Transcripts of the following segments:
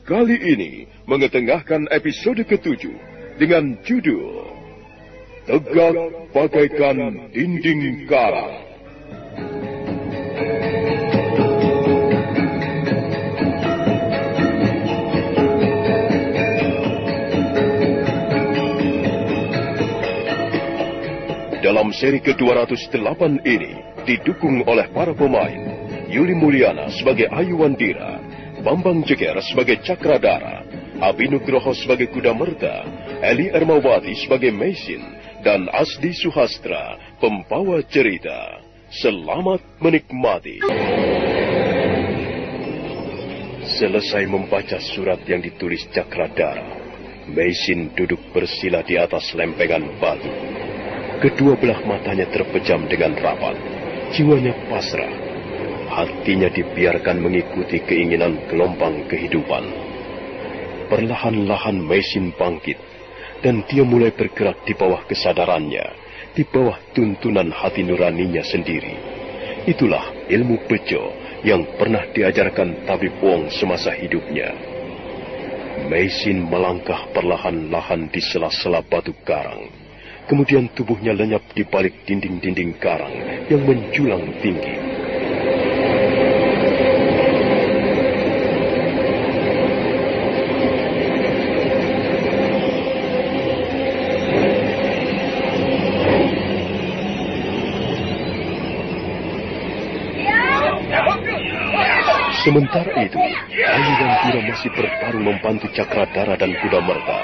kali ini mengetengahkan episode ke-7 dengan judul Tegak Bagaikan Dinding Karang. Dalam seri ke-208 ini didukung oleh para pemain Yuli Mulyana sebagai Ayu Wandira, Bambang Jeger sebagai Cakradara, Abi Nugroho sebagai Kuda Merta, Eli Ermawati sebagai Meisin, dan Asdi Suhastra, pembawa cerita. Selamat menikmati. Selesai membaca surat yang ditulis Cakradara, Meisin duduk bersila di atas lempengan batu. Kedua belah matanya terpejam dengan rapat, jiwanya pasrah. Hatinya dibiarkan mengikuti keinginan gelombang kehidupan. Perlahan-lahan Meisin bangkit, dan dia mulai bergerak di bawah kesadarannya, di bawah tuntunan hati nuraninya sendiri. Itulah ilmu bejo yang pernah diajarkan Tabib Wong semasa hidupnya. Meisin melangkah perlahan-lahan di sela-sela batu karang. Kemudian tubuhnya lenyap di balik dinding-dinding karang yang menjulang tinggi. Sementara itu, Ayu Wandira masih bertarung membantu Cakradara dan Kuda Merta.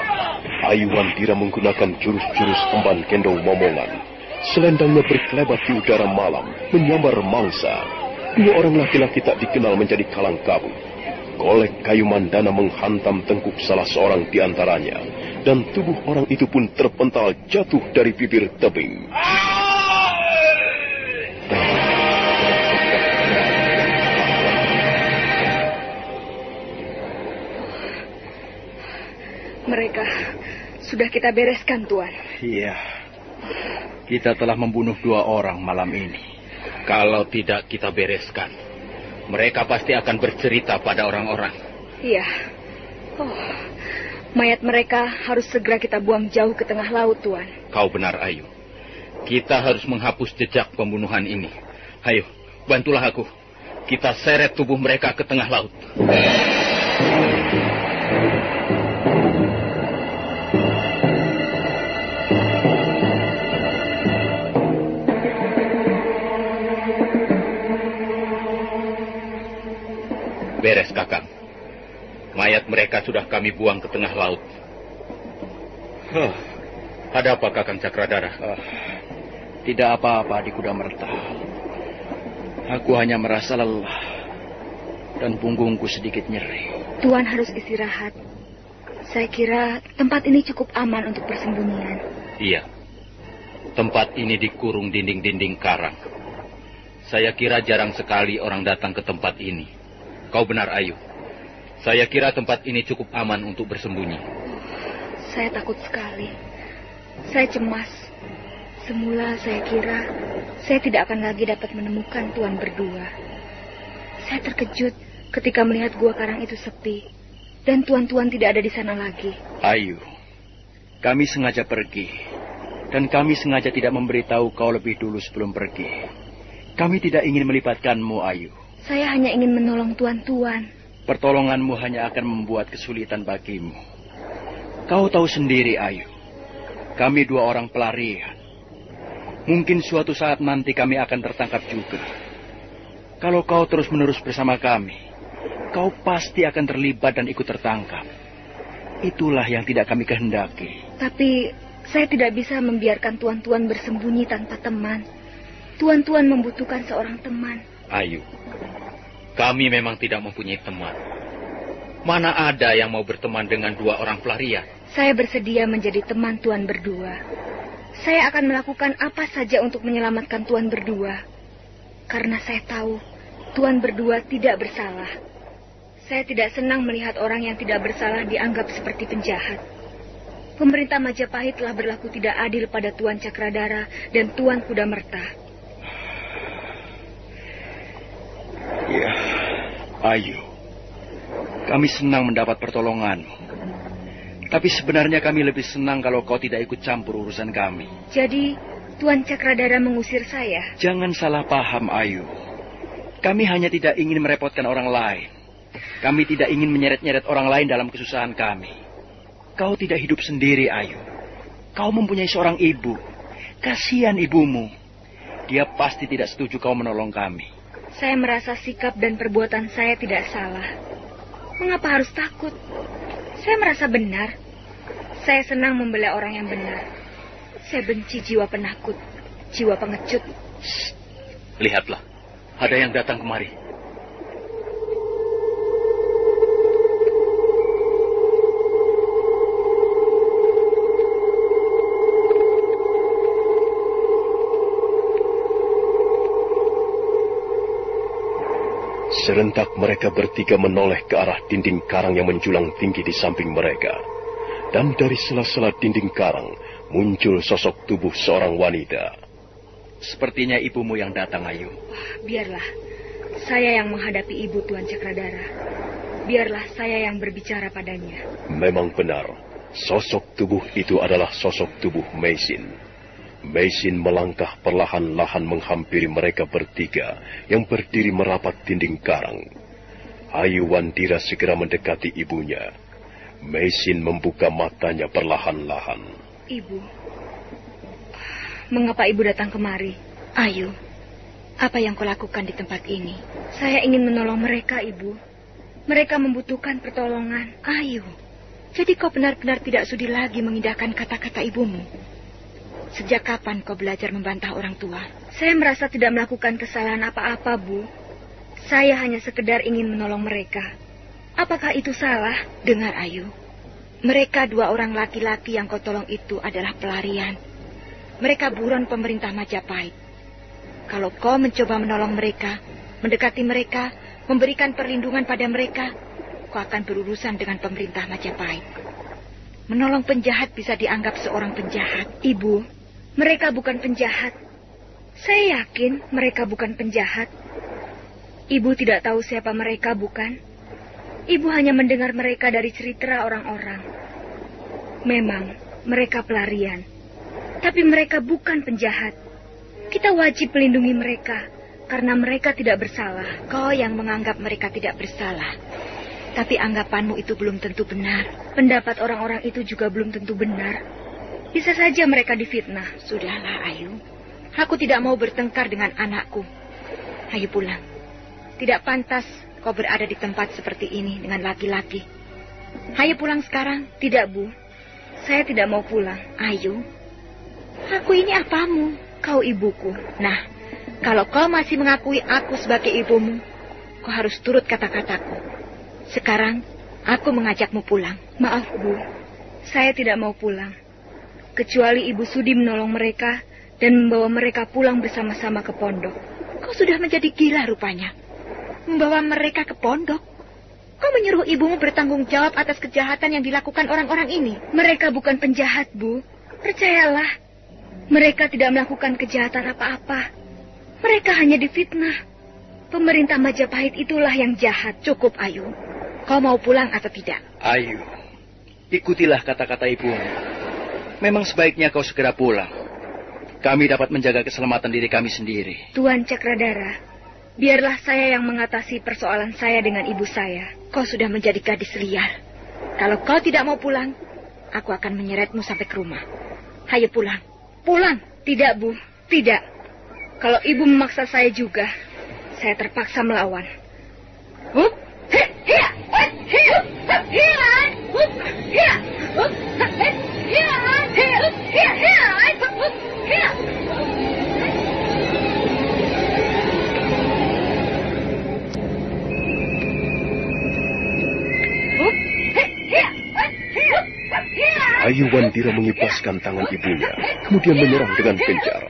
Ayu Wandira menggunakan jurus-jurus emban kendong momongan. Selendangnya berkelebat di udara malam, menyambar mangsa. Dua orang laki-laki tak dikenal menjadi kalang kabut. Golek kayu mandana menghantam tengkuk salah seorang di antaranya, dan tubuh orang itu pun terpental jatuh dari bibir tebing. Mereka sudah kita bereskan, Tuan. Iya, kita telah membunuh 2 orang malam ini. Kalau tidak kita bereskan, mereka pasti akan bercerita pada orang-orang. Iya. Oh, mayat mereka harus segera kita buang jauh ke tengah laut, Tuan. Kau benar, Ayu. Kita harus menghapus jejak pembunuhan ini. Ayo, bantulah aku. Kita seret tubuh mereka ke tengah laut. Beres, Kakang. Mayat mereka sudah kami buang ke tengah laut. Ada apa, Kakang Cakradara? Tidak apa-apa di Kuda Merta. Aku hanya merasa lelah dan punggungku sedikit nyeri. Tuan harus istirahat. Saya kira tempat ini cukup aman untuk persembunyian. Iya. Tempat ini dikurung dinding-dinding karang. Saya kira jarang sekali orang datang ke tempat ini. Kau benar, Ayu. Saya kira tempat ini cukup aman untuk bersembunyi. Saya takut sekali. Saya cemas. Semula saya kira saya tidak akan lagi dapat menemukan Tuan berdua. Saya terkejut ketika melihat gua karang itu sepi. Dan Tuan-Tuan tidak ada di sana lagi. Ayu, kami sengaja pergi. Dan kami sengaja tidak memberitahu kau lebih dulu sebelum pergi. Kami tidak ingin melibatkanmu, Ayu. Saya hanya ingin menolong Tuan-Tuan. Pertolonganmu hanya akan membuat kesulitan bagimu. Kau tahu sendiri, Ayu. Kami 2 orang pelarian. Mungkin suatu saat nanti kami akan tertangkap juga. Kalau kau terus-menerus bersama kami, kau pasti akan terlibat dan ikut tertangkap. Itulah yang tidak kami kehendaki. Tapi saya tidak bisa membiarkan Tuan-Tuan bersembunyi tanpa teman. Tuan-Tuan membutuhkan seorang teman. Ayu, kami memang tidak mempunyai teman. Mana ada yang mau berteman dengan 2 orang pelarian? Saya bersedia menjadi teman Tuan berdua. Saya akan melakukan apa saja untuk menyelamatkan Tuan berdua. Karena saya tahu Tuan berdua tidak bersalah. Saya tidak senang melihat orang yang tidak bersalah dianggap seperti penjahat. Pemerintah Majapahit telah berlaku tidak adil pada Tuan Cakradara dan Tuan Kuda Merta. Ya, Ayu, Kami senang mendapat pertolonganmu. Tapi sebenarnya kami lebih senang kalau kau tidak ikut campur urusan kami. Jadi, Tuan Cakradara mengusir saya? Jangan salah paham, Ayu. Kami hanya tidak ingin merepotkan orang lain. Kami tidak ingin menyeret-nyeret orang lain dalam kesusahan kami. Kau tidak hidup sendiri, Ayu. Kau mempunyai seorang ibu. Kasihan ibumu. Dia pasti tidak setuju kau menolong kami. Saya merasa sikap dan perbuatan saya tidak salah. Mengapa harus takut? Saya merasa benar. Saya senang membela orang yang benar. Saya benci jiwa penakut, jiwa pengecut. Shh. Lihatlah, ada yang datang kemari. Serentak mereka bertiga menoleh ke arah dinding karang yang menjulang tinggi di samping mereka. Dan dari sela-sela dinding karang muncul sosok tubuh seorang wanita. Sepertinya ibumu yang datang, Ayu. Biarlah saya yang menghadapi ibu Tuan Cakradara. Biarlah saya yang berbicara padanya. Memang benar, sosok tubuh itu adalah sosok tubuh Meisin. Meisin melangkah perlahan-lahan menghampiri mereka bertiga yang berdiri merapat dinding karang. Ayu Wandira segera mendekati ibunya. Meisin membuka matanya perlahan-lahan. Ibu, mengapa ibu datang kemari? Ayu, apa yang kau lakukan di tempat ini? Saya ingin menolong mereka, ibu. Mereka membutuhkan pertolongan. Ayu, jadi kau benar-benar tidak sudi lagi mengindahkan kata-kata ibumu. Sejak kapan kau belajar membantah orang tua? Saya merasa tidak melakukan kesalahan apa-apa, Bu. Saya hanya sekedar ingin menolong mereka. Apakah itu salah? Dengar, Ayu. Mereka dua orang laki-laki yang kau tolong itu adalah pelarian. Mereka buron pemerintah Majapahit. Kalau kau mencoba menolong mereka, mendekati mereka, memberikan perlindungan pada mereka, kau akan berurusan dengan pemerintah Majapahit. Menolong penjahat bisa dianggap seorang penjahat. Ibu, mereka bukan penjahat. Saya yakin mereka bukan penjahat. Ibu tidak tahu siapa mereka, bukan? Ibu hanya mendengar mereka dari cerita orang-orang. Memang, mereka pelarian. Tapi mereka bukan penjahat. Kita wajib melindungi mereka, karena mereka tidak bersalah. Kau yang menganggap mereka tidak bersalah. Tapi anggapanmu itu belum tentu benar. Pendapat orang-orang itu juga belum tentu benar. Bisa saja mereka difitnah. Sudahlah, Ayu. Aku tidak mau bertengkar dengan anakku. Ayo pulang. Tidak pantas kau berada di tempat seperti ini dengan laki-laki. Ayo pulang sekarang. Tidak, Bu. Saya tidak mau pulang. Ayu. Aku ini apamu? Kau ibuku. Nah, kalau kau masih mengakui aku sebagai ibumu, kau harus turut kata-kataku. Sekarang, aku mengajakmu pulang. Maaf, Bu. Saya tidak mau pulang. Kecuali Ibu sudi menolong mereka dan membawa mereka pulang bersama-sama ke pondok. Kau sudah menjadi gila rupanya. Membawa mereka ke pondok? Kau menyuruh ibumu bertanggung jawab atas kejahatan yang dilakukan orang-orang ini. Mereka bukan penjahat, Bu. Percayalah. Mereka tidak melakukan kejahatan apa-apa. Mereka hanya difitnah. Pemerintah Majapahit itulah yang jahat. Cukup, Ayu. Kau mau pulang atau tidak? Ayu, ikutilah kata-kata ibumu. Memang sebaiknya kau segera pulang. Kami dapat menjaga keselamatan diri kami sendiri. Tuan Cakradara, biarlah saya yang mengatasi persoalan saya dengan ibu saya. Kau sudah menjadi gadis liar. Kalau kau tidak mau pulang, aku akan menyeretmu sampai ke rumah. Ayo pulang. Pulang. Tidak, Bu. Tidak. Kalau ibu memaksa saya juga, saya terpaksa melawan. Hup. Ayu Wandira mengibaskan tangan ibunya, kemudian menyerang dengan gencar.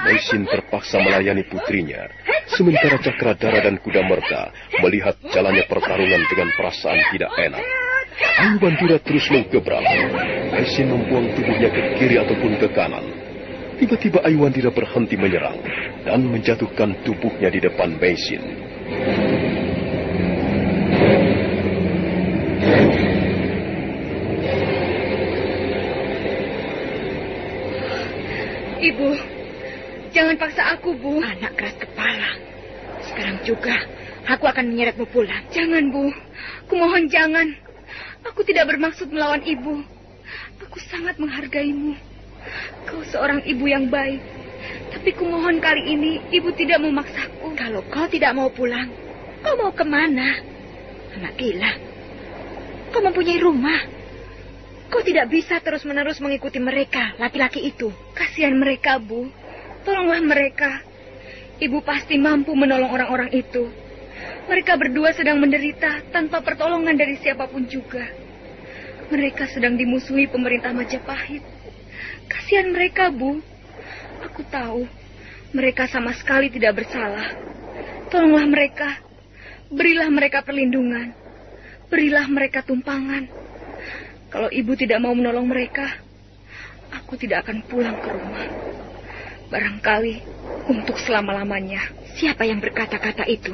Meisin terpaksa melayani putrinya, sementara Cakradara dan Kuda Merta melihat jalannya pertarungan dengan perasaan tidak enak. Ayu Wandira terus menggebrak. Meisin membuang tubuhnya ke kiri ataupun ke kanan. Tiba-tiba Ayu Wandira berhenti menyerang dan menjatuhkan tubuhnya di depan Meisin. Ibu, jangan paksa aku, Bu. Anak keras kepala. Sekarang juga aku akan menyeretmu pulang. Jangan, Bu. Kumohon jangan. Aku tidak bermaksud melawan Ibu. Aku sangat menghargaimu. Kau seorang ibu yang baik. Tapi kumohon kali ini Ibu tidak memaksaku. Kalau kau tidak mau pulang, kau mau kemana? Anak gila. Kau mempunyai rumah. Kau tidak bisa terus-menerus mengikuti mereka, laki-laki itu. Kasihan mereka, Bu. Tolonglah mereka. Ibu pasti mampu menolong orang-orang itu. Mereka berdua sedang menderita tanpa pertolongan dari siapapun juga. Mereka sedang dimusuhi pemerintah Majapahit. Kasihan mereka, Bu. Aku tahu mereka sama sekali tidak bersalah. Tolonglah mereka. Berilah mereka perlindungan. Berilah mereka tumpangan. Kalau Ibu tidak mau menolong mereka, aku tidak akan pulang ke rumah. Barangkali untuk selama-lamanya. Siapa yang berkata-kata itu?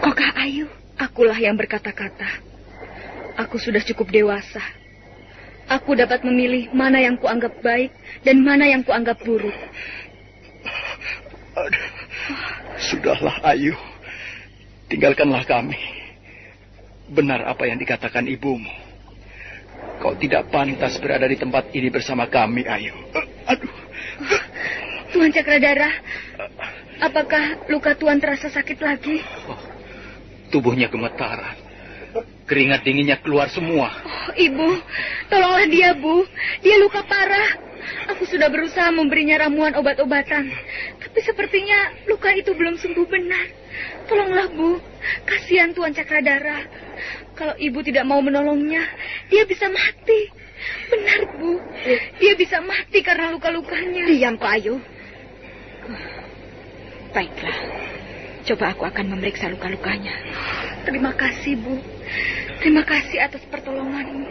Kokah Ayu? Akulah yang berkata-kata. Aku sudah cukup dewasa. Aku dapat memilih mana yang kuanggap baik dan mana yang kuanggap buruk. Aduh, sudahlah, Ayu. Tinggalkanlah kami. Benar apa yang dikatakan ibumu. Kau tidak pantas berada di tempat ini bersama kami, Ayu. Aduh. Tuan Cakradara, apakah luka Tuan terasa sakit lagi? Tubuhnya gemetaran. Keringat dinginnya keluar semua. Oh, Ibu, tolonglah dia, Bu. Dia luka parah. Aku sudah berusaha memberinya ramuan obat-obatan. Tapi sepertinya luka itu belum sembuh benar. Tolonglah, Bu. Kasihan Tuan Cakradara. Kalau Ibu tidak mau menolongnya, dia bisa mati. Benar, Bu. Dia bisa mati karena luka-lukanya. Diam, Kak Ayu. Baiklah. Coba aku akan memeriksa luka-lukanya. Terima kasih, Bu. Terima kasih atas pertolonganmu.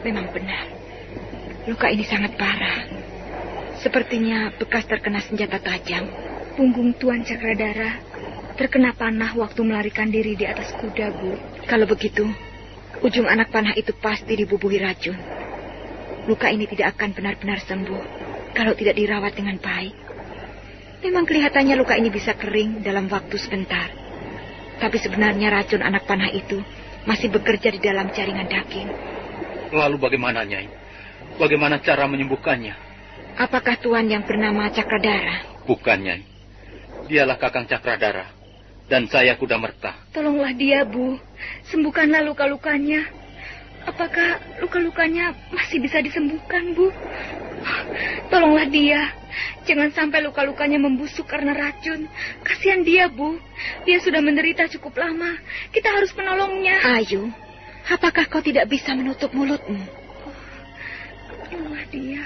Memang benar. Luka ini sangat parah. Sepertinya bekas terkena senjata tajam. Punggung Tuan Cakradara terkena panah waktu melarikan diri di atas kuda, Bu. Kalau begitu, ujung anak panah itu pasti dibubuhi racun. Luka ini tidak akan benar-benar sembuh kalau tidak dirawat dengan baik. Memang kelihatannya luka ini bisa kering dalam waktu sebentar. Tapi sebenarnya racun anak panah itu masih bekerja di dalam jaringan daging. Lalu bagaimana, Nyai? Bagaimana cara menyembuhkannya? Apakah Tuan yang bernama Cakradara? Bukan, Nyai. Dialah Kakang Cakradara. Dan saya Kuda Merta. Tolonglah dia, Bu. Sembuhkanlah luka-lukanya. Apakah luka-lukanya masih bisa disembuhkan, Bu? Tolonglah dia. Jangan sampai luka-lukanya membusuk karena racun. Kasihan dia, Bu. Dia sudah menderita cukup lama. Kita harus menolongnya. Ayu, apakah kau tidak bisa menutup mulutmu? Tolonglah dia.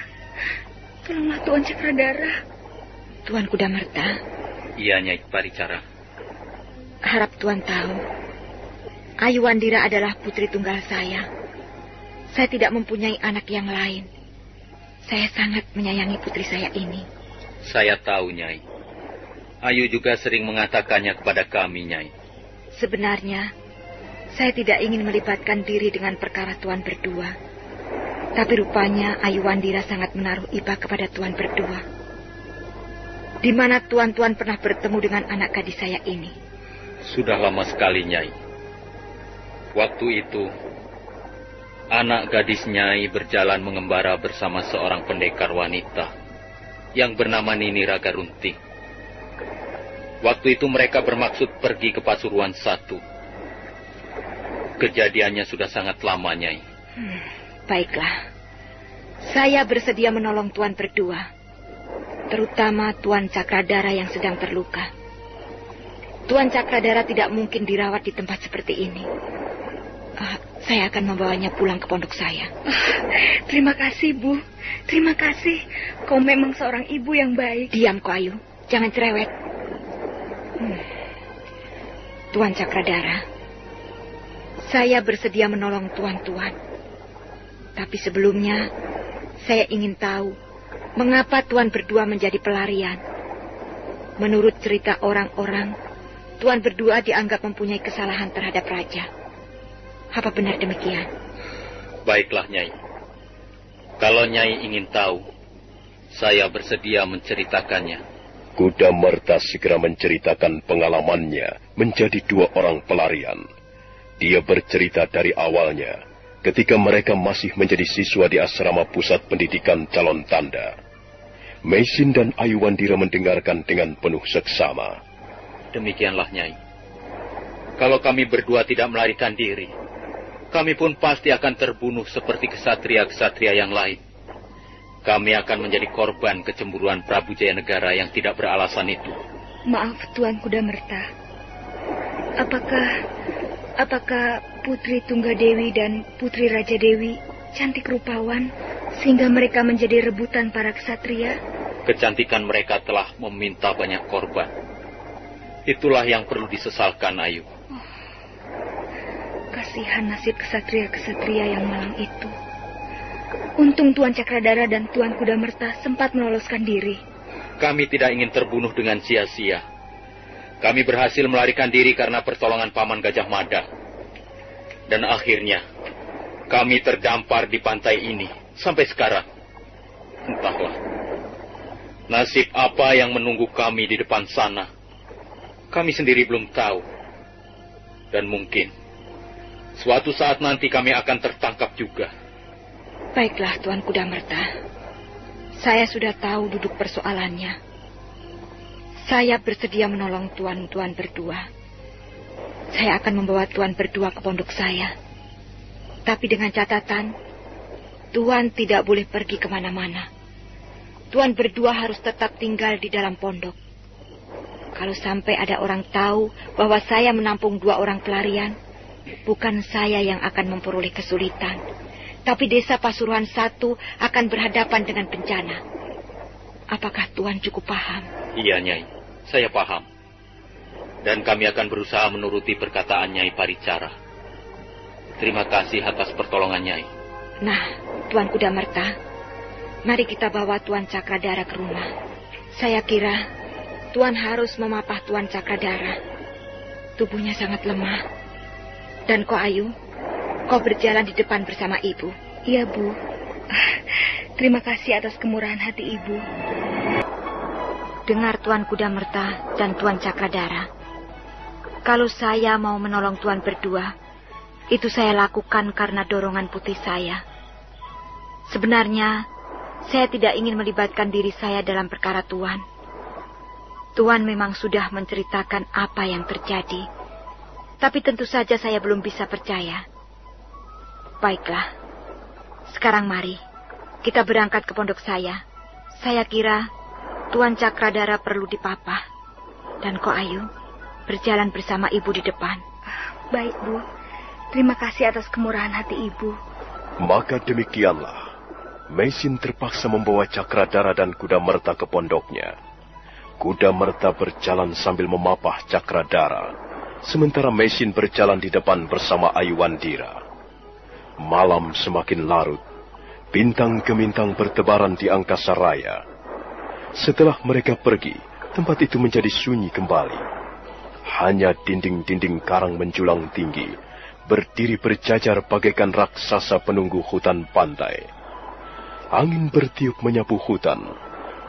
Tolonglah Tuan Cakradara. Tuan Kuda Merta. Iya, Nyai Paricara. Harap Tuan tahu, Ayu Wandira adalah putri tunggal saya. Saya tidak mempunyai anak yang lain. Saya sangat menyayangi putri saya ini. Saya tahu, Nyai. Ayu juga sering mengatakannya kepada kami, Nyai. Sebenarnya, saya tidak ingin melibatkan diri dengan perkara Tuan berdua. Tapi rupanya Ayu Wandira sangat menaruh iba kepada Tuan berdua. Di mana Tuan-tuan pernah bertemu dengan anak gadis saya ini? Sudah lama sekali, Nyai. Waktu itu, anak gadis Nyai berjalan mengembara bersama seorang pendekar wanita yang bernama Nini Raga Runting. Waktu itu mereka bermaksud pergi ke Pasuruan I. Kejadiannya sudah sangat lama, Nyai. Baiklah. Saya bersedia menolong Tuan berdua. Terutama Tuan Cakradara yang sedang terluka. Tuan Cakradara tidak mungkin dirawat di tempat seperti ini. Saya akan membawanya pulang ke pondok saya. Terima kasih, Bu. Terima kasih. Kau memang seorang ibu yang baik. Diam, Ko Ayu. Jangan cerewet. Tuan Cakradara, Saya bersedia menolong tuan-tuan. Tapi sebelumnya, saya ingin tahu mengapa tuan berdua menjadi pelarian. Menurut cerita orang-orang, tuan berdua dianggap mempunyai kesalahan terhadap raja. Apa benar demikian? Baiklah, Nyai. Kalau Nyai ingin tahu, saya bersedia menceritakannya. Kuda Merta segera menceritakan pengalamannya menjadi 2 orang pelarian. Dia bercerita dari awalnya, ketika mereka masih menjadi siswa di asrama pusat pendidikan calon tanda. Meisin dan Ayuwandira mendengarkan dengan penuh seksama. Demikianlah, Nyai. Kalau kami berdua tidak melarikan diri, kami pun pasti akan terbunuh seperti kesatria-kesatria yang lain. Kami akan menjadi korban kecemburuan Prabu Jayanegara yang tidak beralasan itu. Maaf, Tuan Kuda Merta. Apakah Putri Tunggadewi dan Putri Raja Dewi cantik rupawan sehingga mereka menjadi rebutan para kesatria? Kecantikan mereka telah meminta banyak korban. Itulah yang perlu disesalkan, Ayu. Kasihan nasib kesatria-kesatria yang malang itu. Untung Tuan Cakradara dan Tuan Kuda Merta sempat meloloskan diri. Kami tidak ingin terbunuh dengan sia-sia. Kami berhasil melarikan diri karena pertolongan Paman Gajah Mada. Dan akhirnya, kami terdampar di pantai ini sampai sekarang. Entahlah, nasib apa yang menunggu kami di depan sana, kami sendiri belum tahu. Dan mungkin, suatu saat nanti kami akan tertangkap juga. Baiklah, Tuan Kuda Merta. Saya sudah tahu duduk persoalannya. Saya bersedia menolong tuan-tuan berdua. Saya akan membawa tuan berdua ke pondok saya. Tapi dengan catatan, tuan tidak boleh pergi kemana-mana. Tuan berdua harus tetap tinggal di dalam pondok. Kalau sampai ada orang tahu bahwa saya menampung 2 orang pelarian, bukan saya yang akan memperoleh kesulitan, tapi desa Pasuruan 1 akan berhadapan dengan bencana. Apakah tuan cukup paham? Iya, Nyai. Saya paham. Dan kami akan berusaha menuruti perkataan Nyai Paricara. Terima kasih atas pertolongan Nyai. Nah, Tuan Kuda Merta, mari kita bawa Tuan Cakradara ke rumah. Saya kira Tuan harus memapah Tuan Cakradara. Tubuhnya sangat lemah. Dan kau, Ayu, kau berjalan di depan bersama ibu. Iya, Bu. Terima kasih atas kemurahan hati ibu. Dengar Tuan Kuda Merta dan Tuan Cakradara. Kalau saya mau menolong Tuan berdua, itu saya lakukan karena dorongan putih saya. Sebenarnya, saya tidak ingin melibatkan diri saya dalam perkara Tuan. Tuan memang sudah menceritakan apa yang terjadi. Tapi tentu saja saya belum bisa percaya. Baiklah. Sekarang mari, kita berangkat ke pondok saya. Saya kira Tuan Cakradara perlu dipapah. Dan kau, Ayu, berjalan bersama ibu di depan. Baik, Bu. Terima kasih atas kemurahan hati ibu. Maka demikianlah, Meisin terpaksa membawa Cakradara dan Kuda Merta ke pondoknya. Kuda Merta berjalan sambil memapah Cakradara, sementara Meisin berjalan di depan bersama Ayuwandira. Malam semakin larut, bintang gemintang bertebaran di angkasa raya. Setelah mereka pergi, tempat itu menjadi sunyi kembali. Hanya dinding-dinding karang menjulang tinggi, berdiri berjajar bagaikan raksasa penunggu hutan pantai. Angin bertiup menyapu hutan,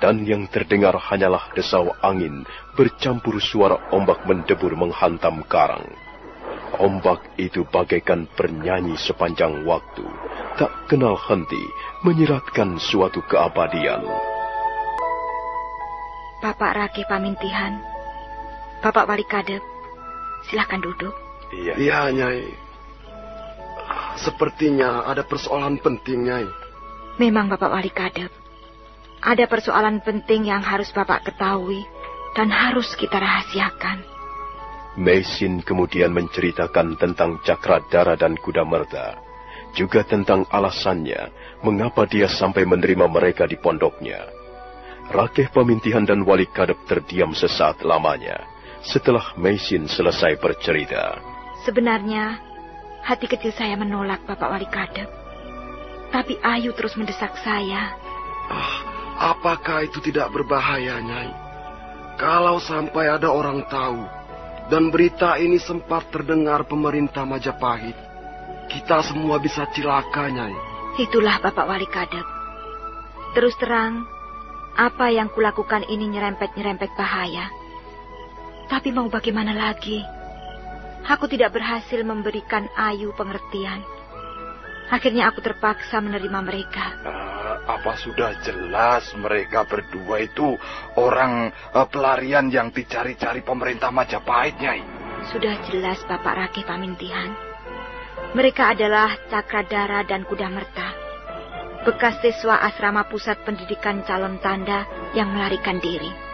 dan yang terdengar hanyalah desau angin bercampur suara ombak mendebur menghantam karang. Ombak itu bagaikan bernyanyi sepanjang waktu, tak kenal henti, menyiratkan suatu keabadian. Bapak Rake Pamintihan, Bapak Wali Kadep, silakan duduk. Iya, Nyai. Sepertinya ada persoalan penting, Nyai. Memang, Bapak Wali Kadep. Ada persoalan penting yang harus Bapak ketahui dan harus kita rahasiakan. Meisin kemudian menceritakan tentang Cakradara dan Kuda Merta, juga tentang alasannya mengapa dia sampai menerima mereka di pondoknya. Rakeh Pamintihan dan Wali Kadep terdiam sesaat lamanya setelah Meisin selesai bercerita. Sebenarnya Hati kecil saya menolak, Bapak Wali Kadep. Tapi Ayu terus mendesak saya. Apakah itu tidak berbahaya, Nyai? Kalau sampai ada orang tahu, dan berita ini sempat terdengar pemerintah Majapahit, kita semua bisa cilaka, Nyai. Itulah Bapak Wali Kadep. Terus terang, apa yang kulakukan ini nyerempet-nyerempet bahaya. Tapi mau bagaimana lagi? Aku tidak berhasil memberikan Ayu pengertian. Akhirnya aku terpaksa menerima mereka. Apa sudah jelas mereka berdua itu orang pelarian yang dicari-cari pemerintah Majapahit, Nyai? Sudah jelas, Bapak Rakeh Pamintihan. Mereka adalah Cakradara dan Kudamerta, bekas siswa asrama pusat pendidikan calon tanda yang melarikan diri.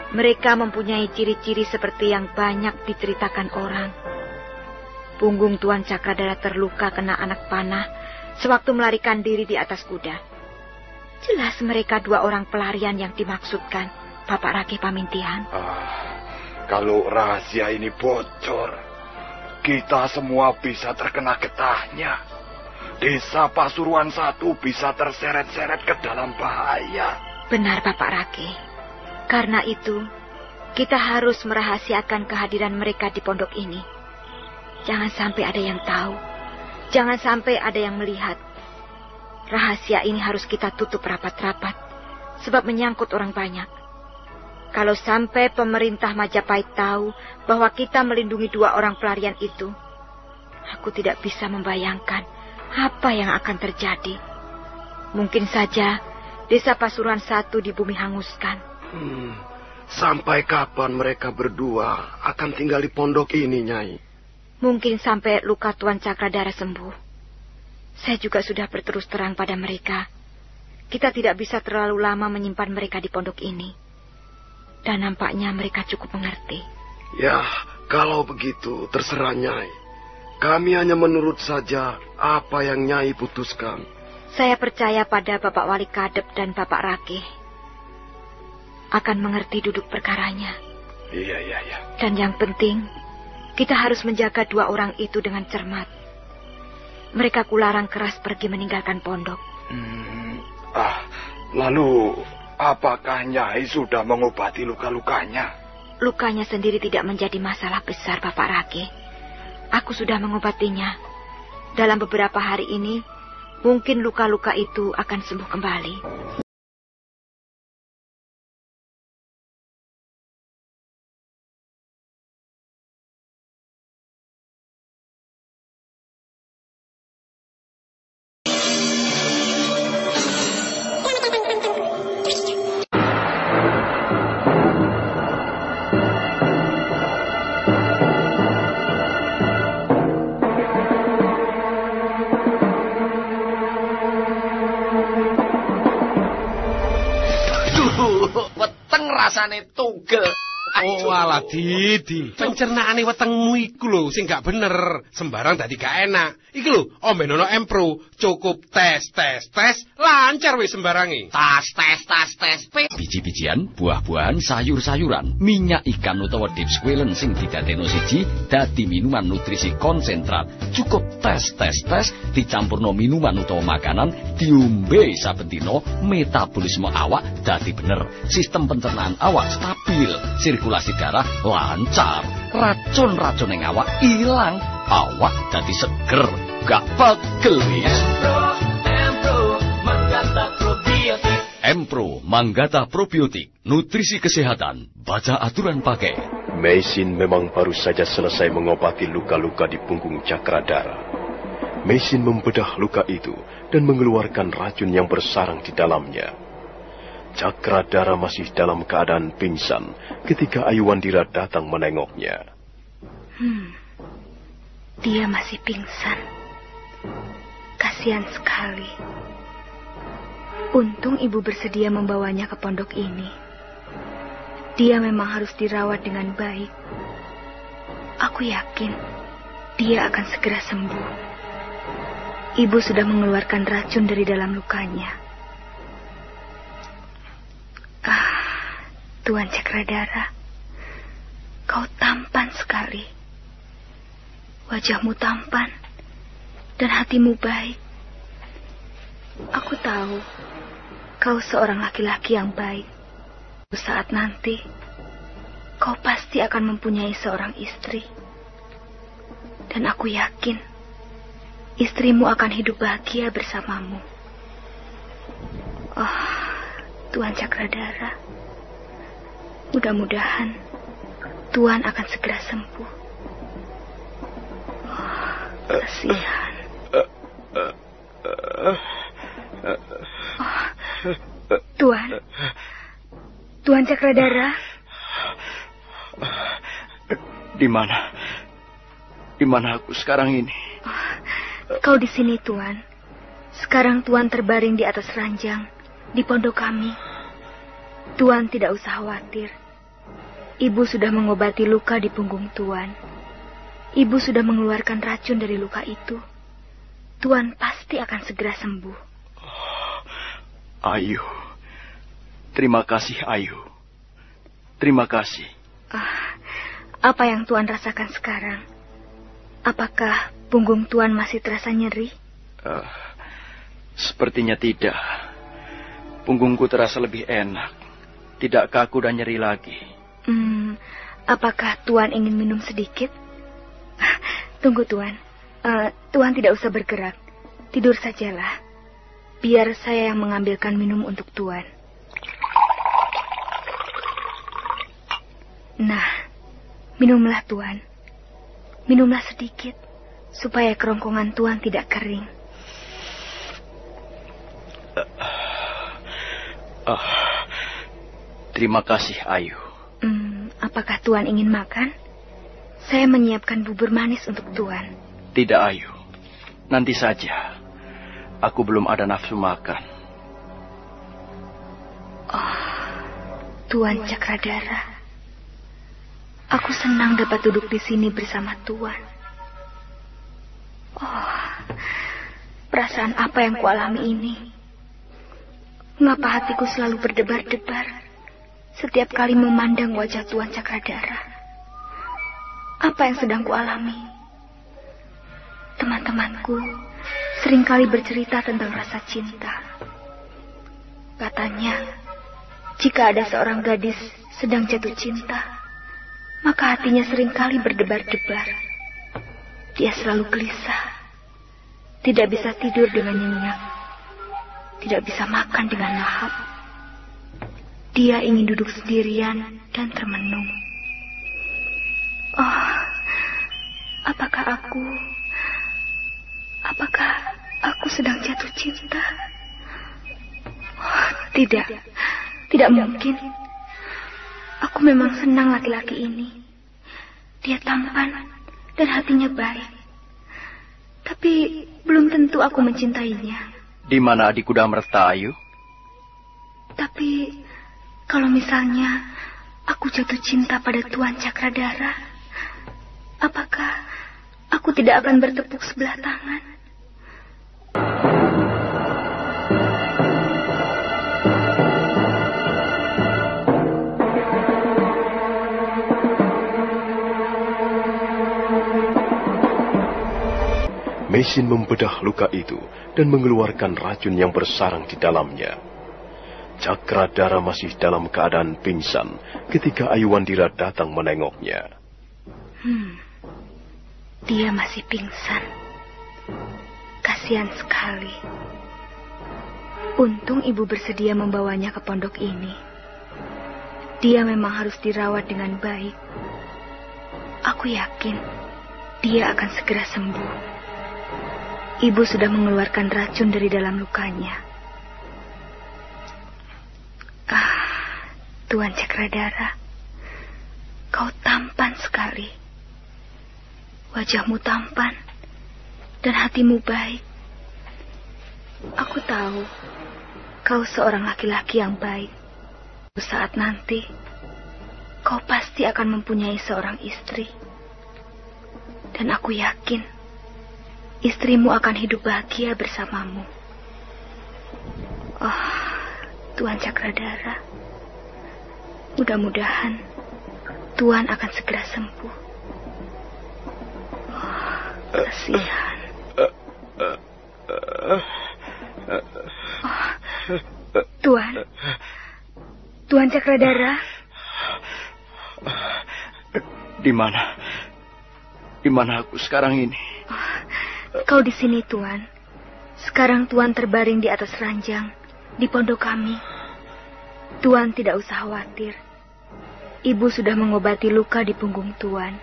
Mereka mempunyai ciri-ciri seperti yang banyak diceritakan orang. Punggung Tuan Cakradara terluka kena anak panah sewaktu melarikan diri di atas kuda. Jelas mereka dua orang pelarian yang dimaksudkan, Bapak Rakeh Pamintihan. Kalau rahasia ini bocor, kita semua bisa terkena getahnya. Desa Pasuruan 1 bisa terseret-seret ke dalam bahaya. Benar, Bapak Rakeh. Karena itu, kita harus merahasiakan kehadiran mereka di pondok ini. Jangan sampai ada yang tahu. Jangan sampai ada yang melihat. Rahasia ini harus kita tutup rapat-rapat, sebab menyangkut orang banyak. Kalau sampai pemerintah Majapahit tahu bahwa kita melindungi dua orang pelarian itu, aku tidak bisa membayangkan apa yang akan terjadi. Mungkin saja desa Pasuruan 1 di bumi hanguskan. Sampai kapan mereka berdua akan tinggal di pondok ini, Nyai? Mungkin sampai luka Tuan Cakradara sembuh. Saya juga sudah berterus terang pada mereka. Kita tidak bisa terlalu lama menyimpan mereka di pondok ini. Dan nampaknya mereka cukup mengerti. Ya, kalau begitu terserah Nyai. Kami hanya menurut saja apa yang Nyai putuskan. Saya percaya pada Bapak Wali Kadep dan Bapak Rakeh akan mengerti duduk perkaranya. Iya. Dan yang penting, kita harus menjaga dua orang itu dengan cermat. Mereka kularang keras pergi meninggalkan pondok. Lalu apakah Nyai sudah mengobati luka-lukanya? Lukanya sendiri tidak menjadi masalah besar, Bapak Rakeh. Aku sudah mengobatinya. Dalam beberapa hari ini, mungkin luka-luka itu akan sembuh kembali. Rasane tugel. Oh alah Didi, pencernaane wetengmu iku lho sing gak bener, sembarang dadi gak enak. Iki lho, ombenono Empro, cukup tes, lancar wis sembarange. Tas. Biji-bijian, buah-buahan, sayur-sayuran, minyak ikan utawa deep squalen sing didadekno siji dadi minuman nutrisi konsentrat. Cukup tes, dicampurno minuman utawa makanan, diombe saben dina, metabolisme awak dadi bener, sistem pencernaan awak stabil, sirkulasi darah lancar, racun-racun yang awak hilang, awak dadi seger, gak pegel wis. Empro Manggata Probiotik, nutrisi kesehatan, baca aturan pakai. Meisin memang baru saja selesai mengobati luka-luka di punggung Cakradara. Meisin membedah luka itu dan mengeluarkan racun yang bersarang di dalamnya. Cakradara masih dalam keadaan pingsan ketika Ayuwandira datang menengoknya. Dia masih pingsan. Kasihan sekali. Untung ibu bersedia membawanya ke pondok ini. Dia memang harus dirawat dengan baik. Aku yakin dia akan segera sembuh. Ibu sudah mengeluarkan racun dari dalam lukanya. Tuan Cakradara, kau tampan sekali. Wajahmu tampan, dan hatimu baik. Aku tahu kau seorang laki-laki yang baik. Saat nanti kau pasti akan mempunyai seorang istri. Dan aku yakin istrimu akan hidup bahagia bersamamu. Oh, Tuan Cakradara, mudah-mudahan Tuan akan segera sembuh. Oh, kasihan. Oh, Tuan Cakradara. Di mana aku sekarang ini? Kau di sini, Tuan. Sekarang Tuan terbaring di atas ranjang di pondok kami. Tuan tidak usah khawatir. Ibu sudah mengobati luka di punggung Tuan. Ibu sudah mengeluarkan racun dari luka itu. Tuan pasti akan segera sembuh. Ayu. Terima kasih, Ayu. Terima kasih. Apa yang Tuan rasakan sekarang? Apakah punggung Tuan masih terasa nyeri? Sepertinya tidak. Punggungku terasa lebih enak. Tidak kaku dan nyeri lagi. Apakah Tuan ingin minum sedikit? Tunggu, Tuan. Tuan tidak usah bergerak. Tidur sajalah. Biar saya yang mengambilkan minum untuk Tuan. Nah, minumlah, Tuan. Minumlah sedikit, supaya kerongkongan Tuan tidak kering. Terima kasih, Ayu. Apakah Tuan ingin makan? Saya menyiapkan bubur manis untuk Tuan. Tidak, Ayu. Nanti saja. Aku belum ada nafsu makan. Tuan Cakradara. Aku senang dapat duduk di sini bersama Tuan. Perasaan apa yang kualami ini? Mengapa hatiku selalu berdebar-debar setiap kali memandang wajah Tuan Cakradara? Apa yang sedang kualami? Teman-temanku seringkali bercerita tentang rasa cinta. Katanya, jika ada seorang gadis sedang jatuh cinta, maka hatinya seringkali berdebar-debar. Dia selalu gelisah, tidak bisa tidur dengan nyenyak, tidak bisa makan dengan lahap. Dia ingin duduk sendirian dan termenung. Apakah aku sedang jatuh cinta? Tidak mungkin. Aku memang senang laki-laki ini. Dia tampan dan hatinya baik. Tapi belum tentu aku mencintainya. Di mana adik kuda merta, Ayu? Tapi kalau misalnya aku jatuh cinta pada Tuan Cakradara, apakah aku tidak akan bertepuk sebelah tangan? Mesin membedah luka itu dan mengeluarkan racun yang bersarang di dalamnya. Cakradara masih dalam keadaan pingsan ketika Ayuwandira datang menengoknya. Dia masih pingsan. Kasihan sekali. Untung ibu bersedia membawanya ke pondok ini. Dia memang harus dirawat dengan baik. Aku yakin dia akan segera sembuh. Ibu sudah mengeluarkan racun dari dalam lukanya. Tuan Cakradara, kau tampan sekali. Wajahmu tampan dan hatimu baik. Aku tahu kau seorang laki-laki yang baik. Saat nanti kau pasti akan mempunyai seorang istri. Dan aku yakin istrimu akan hidup bahagia bersamamu. Tuan Cakradara, mudah-mudahan Tuan akan segera sembuh. Kasihan. Tuan Cakradara. Di mana aku sekarang ini? Kau di sini, Tuan. Sekarang Tuan terbaring di atas ranjang di pondok kami. Tuan tidak usah khawatir. Ibu sudah mengobati luka di punggung Tuan.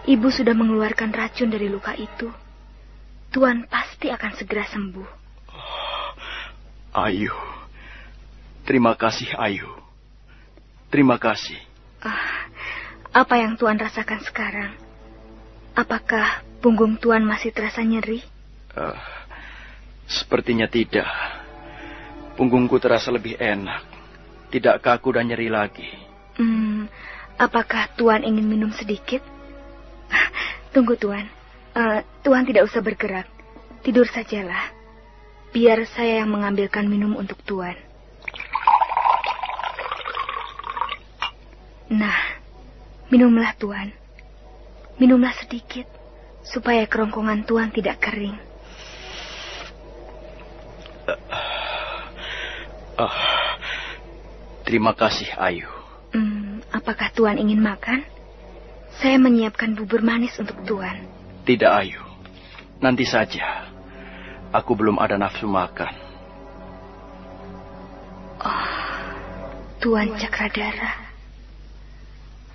Ibu sudah mengeluarkan racun dari luka itu. Tuan pasti akan segera sembuh. Ayu. Terima kasih, Ayu. Terima kasih. Apa yang Tuan rasakan sekarang? Apakah punggung Tuan masih terasa nyeri? Sepertinya tidak. Punggungku terasa lebih enak. Tidak kaku dan nyeri lagi. Apakah Tuan ingin minum sedikit? Tunggu, Tuan. Tuan tidak usah bergerak. Tidur sajalah. Biar saya yang mengambilkan minum untuk Tuan. Nah, minumlah Tuan. Minumlah sedikit, supaya kerongkongan Tuan tidak kering. Terima kasih, Ayu. Apakah Tuan ingin makan? Saya menyiapkan bubur manis untuk Tuan. Tidak, Ayu. Nanti saja. Aku belum ada nafsu makan. Tuan Cakradara.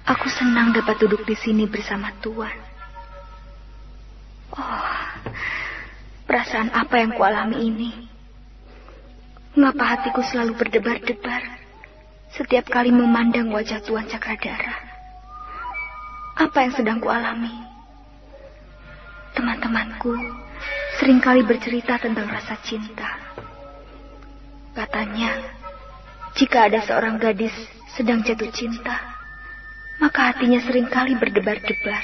Aku senang dapat duduk di sini bersama Tuan. Perasaan apa yang kualami ini? Mengapa hatiku selalu berdebar-debar setiap kali memandang wajah Tuan Cakradara? Apa yang sedang kualami? Teman-temanku seringkali bercerita tentang rasa cinta. Katanya, jika ada seorang gadis sedang jatuh cinta, maka hatinya seringkali berdebar-debar.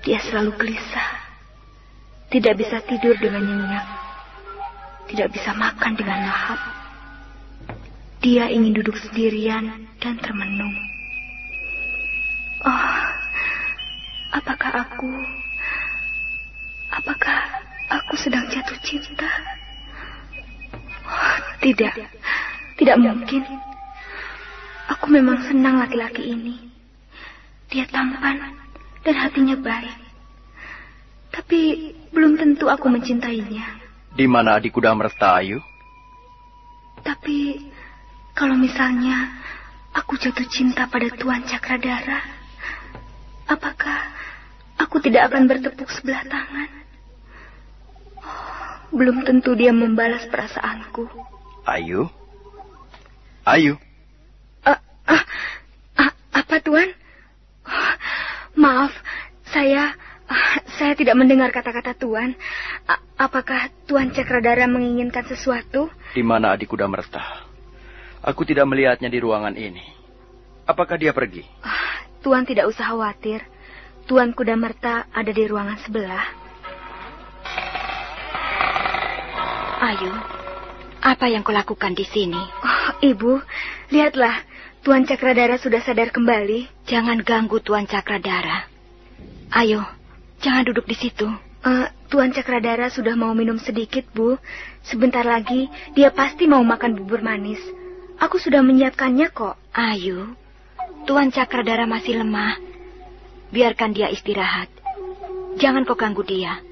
Dia selalu gelisah, tidak bisa tidur dengan nyenyak, tidak bisa makan dengan lahap. Dia ingin duduk sendirian dan termenung. Apakah aku sedang jatuh cinta? Tidak mungkin. Aku memang senang laki-laki ini. Dia tampan dan hatinya baik. Tapi belum tentu aku mencintainya. Di mana adik kuda merta, Ayu? Tapi kalau misalnya aku jatuh cinta pada Tuan Cakradara, apakah aku tidak akan bertepuk sebelah tangan? Belum tentu dia membalas perasaanku. Ayu? Ayu? Apa, Tuan? Maaf, saya tidak mendengar kata-kata Tuan. Apakah Tuan Cakradara menginginkan sesuatu? Di mana adik kuda merta? Aku tidak melihatnya di ruangan ini. Apakah dia pergi? Tuan tidak usah khawatir. Tuan Kuda Merta ada di ruangan sebelah. Ayu, apa yang kau lakukan di sini? Ibu, lihatlah. Tuan Cakradara sudah sadar kembali. Jangan ganggu Tuan Cakradara. Ayo, jangan duduk di situ. Tuan Cakradara sudah mau minum sedikit, Bu. Sebentar lagi dia pasti mau makan bubur manis. Aku sudah menyiapkannya kok. Ayu, Tuan Cakradara masih lemah. Biarkan dia istirahat. Jangan kau ganggu dia.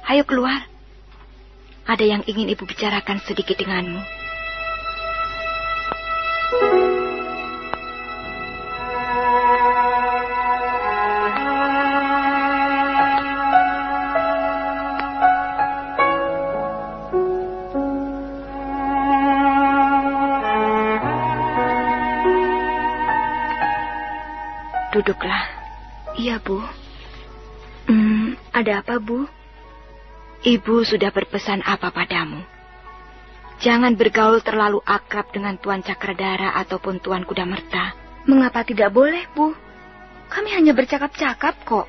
Ayo keluar. Ada yang ingin ibu bicarakan sedikit denganmu. Duduklah. Iya, Bu. Ada apa, Bu? Ibu sudah berpesan apa padamu? Jangan bergaul terlalu akrab dengan Tuan Cakradara ataupun Tuan Kuda Merta. Mengapa tidak boleh, Bu? Kami hanya bercakap-cakap kok.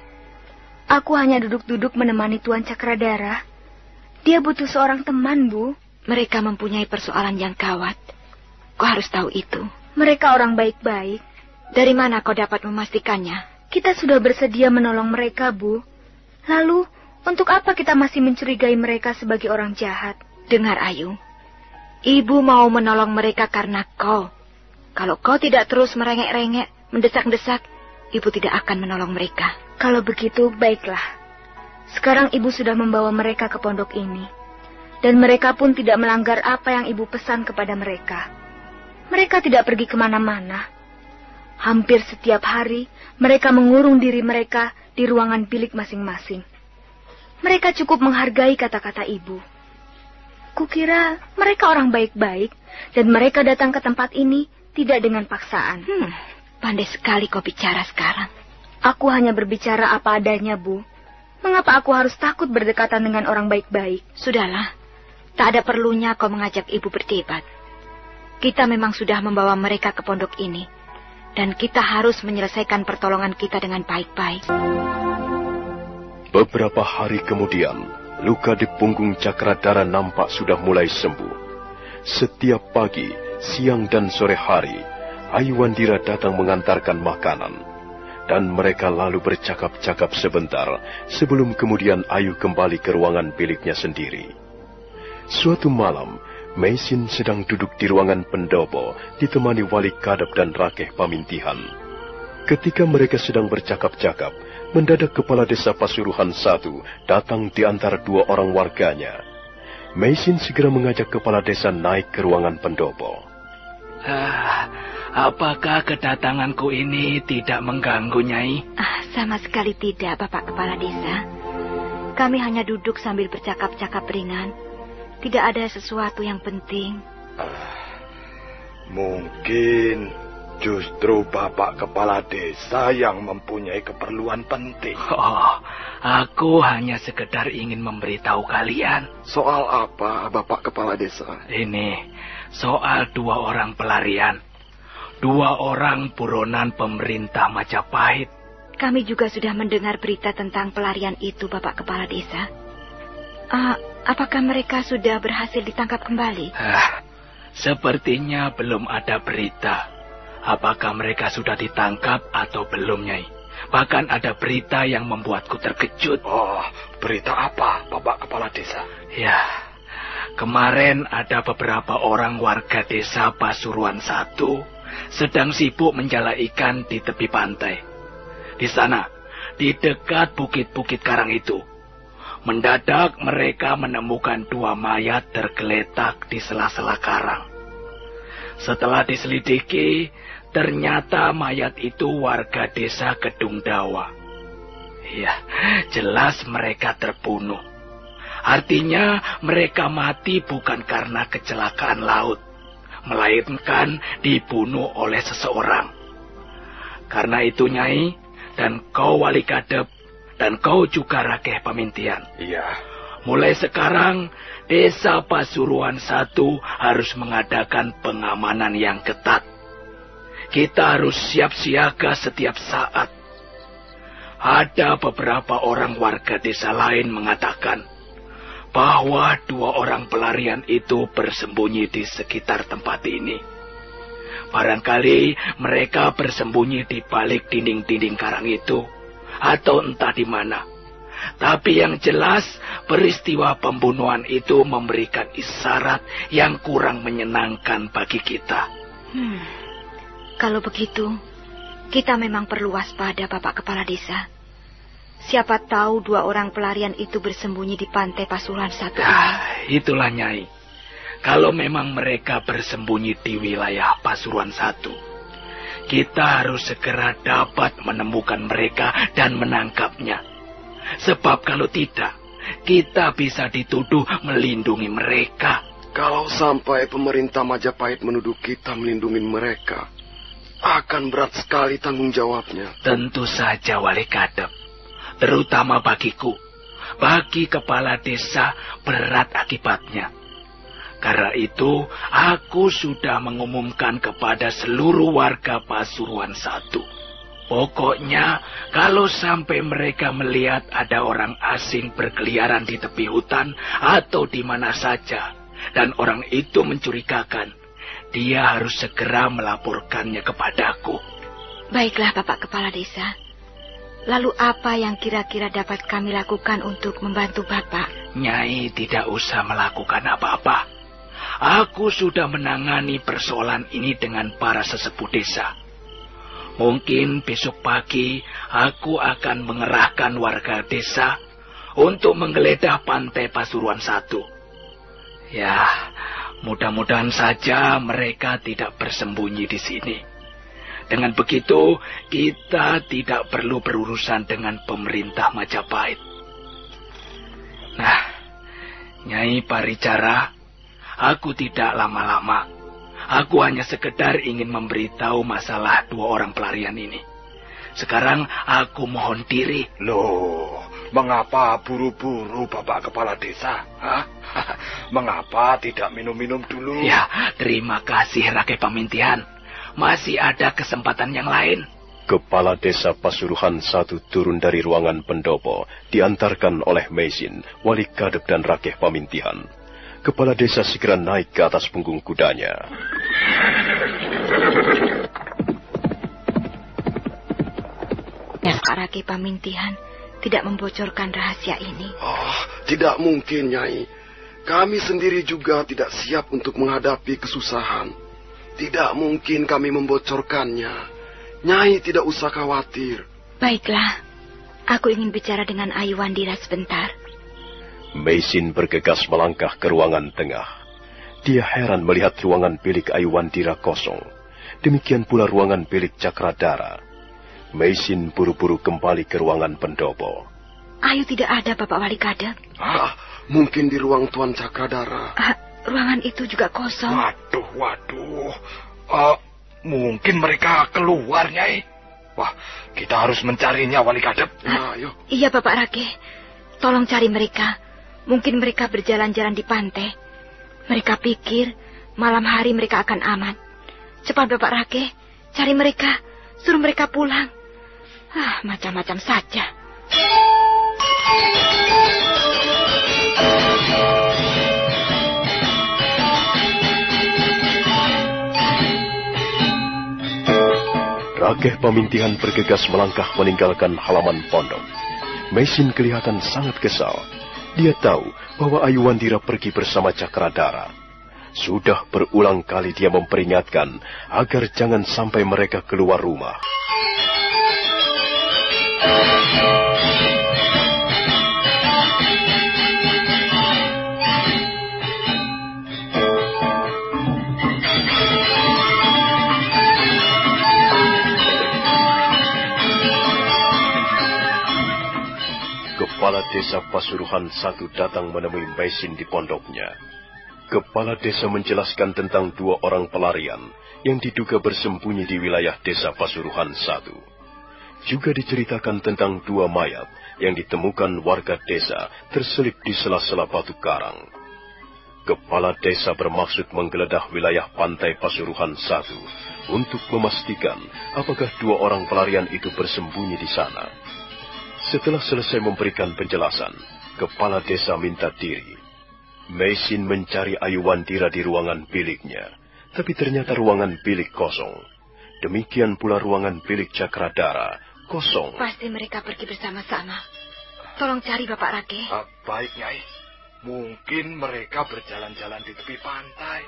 Aku hanya duduk-duduk menemani Tuan Cakradara. Dia butuh seorang teman, Bu. Mereka mempunyai persoalan yang gawat. Kau harus tahu itu. Mereka orang baik-baik. Dari mana kau dapat memastikannya? Kita sudah bersedia menolong mereka, Bu. Lalu, Untuk apa kita masih mencurigai mereka sebagai orang jahat? Dengar, Ayu. Ibu mau menolong mereka karena kau. Kalau kau tidak terus merengek-rengek, mendesak-desak, ibu tidak akan menolong mereka. Kalau begitu, baiklah. Sekarang ibu sudah membawa mereka ke pondok ini. Dan mereka pun tidak melanggar apa yang ibu pesan kepada mereka. Mereka tidak pergi kemana-mana. Hampir setiap hari, mereka mengurung diri mereka di ruangan bilik masing-masing. Mereka cukup menghargai kata-kata ibu. Kukira mereka orang baik-baik, dan mereka datang ke tempat ini tidak dengan paksaan. Pandai sekali kau bicara sekarang. Aku hanya berbicara apa adanya, Bu. Mengapa aku harus takut berdekatan dengan orang baik-baik? Sudahlah, tak ada perlunya kau mengajak ibu berdebat. Kita memang sudah membawa mereka ke pondok ini, dan kita harus menyelesaikan pertolongan kita dengan baik-baik. Beberapa hari kemudian, luka di punggung Cakradara nampak sudah mulai sembuh. Setiap pagi, siang dan sore hari, Aiwandira datang mengantarkan makanan. Dan mereka lalu bercakap-cakap sebentar sebelum kemudian Ayu kembali ke ruangan biliknya sendiri. Suatu malam, Meisin sedang duduk di ruangan pendopo ditemani Wali Kadep dan Rakeh Pamintihan. Ketika mereka sedang bercakap-cakap, mendadak kepala desa Pasuruan I datang di antara dua orang warganya. Meisin segera mengajak kepala desa naik ke ruangan pendopo. Apakah kedatanganku ini tidak mengganggu, Nyai? Sama sekali tidak, Bapak Kepala Desa. Kami hanya duduk sambil bercakap-cakap ringan. Tidak ada sesuatu yang penting. Mungkin justru Bapak Kepala Desa yang mempunyai keperluan penting. Aku hanya sekedar ingin memberitahu kalian. Soal apa, Bapak Kepala Desa? Ini, soal dua orang pelarian. Dua orang buronan pemerintah Majapahit. Kami juga sudah mendengar berita tentang pelarian itu, Bapak Kepala Desa. Apakah mereka sudah berhasil ditangkap kembali? Sepertinya belum ada berita. Apakah mereka sudah ditangkap atau belum, Nyai? Bahkan ada berita yang membuatku terkejut. Berita apa, Bapak Kepala Desa? Ya, kemarin ada beberapa orang warga desa Pasuruan I sedang sibuk menjala ikan di tepi pantai. Di sana, di dekat bukit-bukit karang itu, mendadak mereka menemukan dua mayat tergeletak di sela-sela karang. Setelah diselidiki, ternyata mayat itu warga desa Kedung Dawa. Ya, jelas mereka terbunuh. Artinya mereka mati bukan karena kecelakaan laut, melainkan dibunuh oleh seseorang. Karena itu, Nyai, dan kau Wali Kadep, dan kau juga Rakeh Pamintihan. Iya. Mulai sekarang, desa Pasuruan I harus mengadakan pengamanan yang ketat. Kita harus siap siaga setiap saat. Ada beberapa orang warga desa lain mengatakan bahwa dua orang pelarian itu bersembunyi di sekitar tempat ini. Barangkali mereka bersembunyi di balik dinding-dinding karang itu, atau entah di mana. Tapi yang jelas, peristiwa pembunuhan itu memberikan isyarat yang kurang menyenangkan bagi kita. Kalau begitu, kita memang perlu waspada, Bapak Kepala Desa. Siapa tahu dua orang pelarian itu bersembunyi di pantai Pasuruan I ini. Itulah, Nyai. Kalau memang mereka bersembunyi di wilayah Pasuruan I, kita harus segera dapat menemukan mereka dan menangkapnya. Sebab kalau tidak, kita bisa dituduh melindungi mereka. Kalau sampai pemerintah Majapahit menuduh kita melindungi mereka, akan berat sekali tanggung jawabnya. Tentu saja, Wali Kadep. Terutama bagiku, bagi kepala desa berat akibatnya. Karena itu, aku sudah mengumumkan kepada seluruh warga Pasuruan I. Pokoknya, kalau sampai mereka melihat ada orang asing berkeliaran di tepi hutan atau di mana saja, dan orang itu mencurigakan, dia harus segera melaporkannya kepadaku. Baiklah, Bapak Kepala Desa. Lalu apa yang kira-kira dapat kami lakukan untuk membantu Bapak? Nyai tidak usah melakukan apa-apa. Aku sudah menangani persoalan ini dengan para sesepuh desa. Mungkin besok pagi aku akan mengerahkan warga desa untuk menggeledah pantai Pasuruan 1. Ya, mudah-mudahan saja mereka tidak bersembunyi di sini. Dengan begitu, kita tidak perlu berurusan dengan pemerintah Majapahit. Nah, Nyai Paricara, aku tidak lama-lama. Aku hanya sekedar ingin memberitahu masalah 2 orang pelarian ini. Sekarang aku mohon diri. Loh, mengapa buru-buru Bapak Kepala Desa? Hah? Mengapa tidak minum-minum dulu? Ya, terima kasih Rakyat Pamintihan. Masih ada kesempatan yang lain. Kepala Desa Pasuruhan 1 turun dari ruangan pendopo, diantarkan oleh Meisin, Wali Kadep dan Rakeh Pamintihan. Kepala desa segera naik ke atas punggung kudanya. Pak Rakeh Pamintihan tidak membocorkan rahasia ini. Tidak mungkin, Nyai. Kami sendiri juga tidak siap untuk menghadapi kesusahan. Tidak mungkin kami membocorkannya. Nyai tidak usah khawatir. Baiklah, aku ingin bicara dengan Ayu Wandira sebentar. Meisin bergegas melangkah ke ruangan tengah. Dia heran melihat ruangan bilik Ayu Wandira kosong. Demikian pula ruangan bilik Cakradara. Meisin buru-buru kembali ke ruangan pendopo. Ayu tidak ada, Bapak Wali Kadep. Mungkin di ruang Tuan Cakradara. Ruangan itu juga kosong. Waduh. Mungkin mereka keluar, Nyai. Wah, kita harus mencarinya, Wali Kadep. Ayo. Iya, Bapak Rakeh. Tolong cari mereka. Mungkin mereka berjalan-jalan di pantai. Mereka pikir malam hari mereka akan aman. Cepat, Bapak Rakeh. Cari mereka. Suruh mereka pulang. Macam-macam saja. Rakeh Pamintihan bergegas melangkah meninggalkan halaman pondok. Meisin kelihatan sangat kesal. Dia tahu bahwa Ayu Wandira pergi bersama Cakradara. Sudah berulang kali dia memperingatkan agar jangan sampai mereka keluar rumah. Kepala Desa Pasuruhan 1 datang menemui Meisin di pondoknya. Kepala desa menjelaskan tentang 2 orang pelarian yang diduga bersembunyi di wilayah Desa Pasuruhan 1. Juga diceritakan tentang 2 mayat yang ditemukan warga desa terselip di sela-sela batu karang. Kepala desa bermaksud menggeledah wilayah pantai Pasuruhan 1 untuk memastikan apakah 2 orang pelarian itu bersembunyi di sana. Setelah selesai memberikan penjelasan, kepala desa minta diri. Meisin mencari Ayu Wandira di ruangan biliknya, tapi ternyata ruangan bilik kosong. Demikian pula ruangan bilik Cakradara kosong. Pasti mereka pergi bersama-sama. Tolong cari, Bapak Rakeh. Baik, Nyai. Mungkin mereka berjalan-jalan di tepi pantai.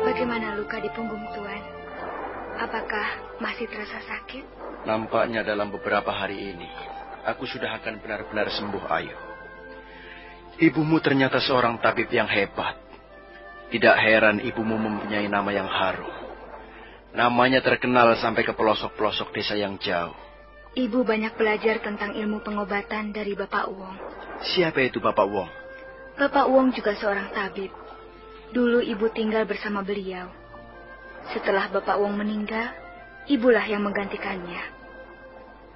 Bagaimana luka di punggung Tuan? Apakah masih terasa sakit? Nampaknya dalam beberapa hari ini, aku sudah akan benar-benar sembuh, Ayu. Ibumu ternyata seorang tabib yang hebat. Tidak heran ibumu mempunyai nama yang harum. Namanya terkenal sampai ke pelosok-pelosok desa yang jauh. Ibu banyak belajar tentang ilmu pengobatan dari Bapak Wong. Siapa itu Bapak Wong? Bapak Wong juga seorang tabib. Dulu ibu tinggal bersama beliau. Setelah Bapak Wong meninggal, ibulah yang menggantikannya.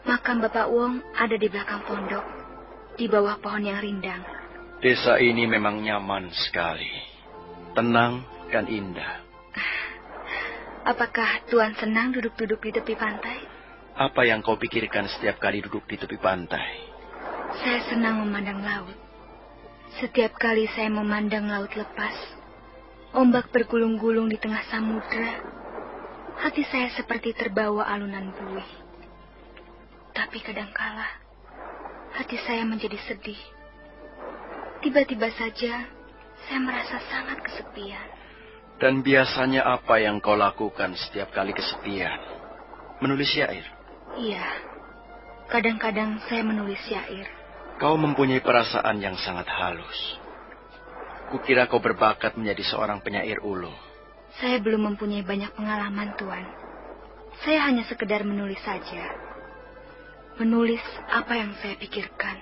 Makam Bapak Wong ada di belakang pondok, di bawah pohon yang rindang. Desa ini memang nyaman sekali. Tenang dan indah. Apakah Tuan senang duduk-duduk di tepi pantai? Apa yang kau pikirkan setiap kali duduk di tepi pantai? Saya senang memandang laut. Setiap kali saya memandang laut lepas, ombak bergulung-gulung di tengah samudra, hati saya seperti terbawa alunan buih. Tapi kadangkala, hati saya menjadi sedih. Tiba-tiba saja, saya merasa sangat kesepian. Dan biasanya apa yang kau lakukan setiap kali kesepian? Menulis syair? Iya, kadang-kadang saya menulis syair. Kau mempunyai perasaan yang sangat halus. Kukira kau berbakat menjadi seorang penyair ulung. Saya belum mempunyai banyak pengalaman, Tuan. Saya hanya sekedar menulis saja. Menulis apa yang saya pikirkan,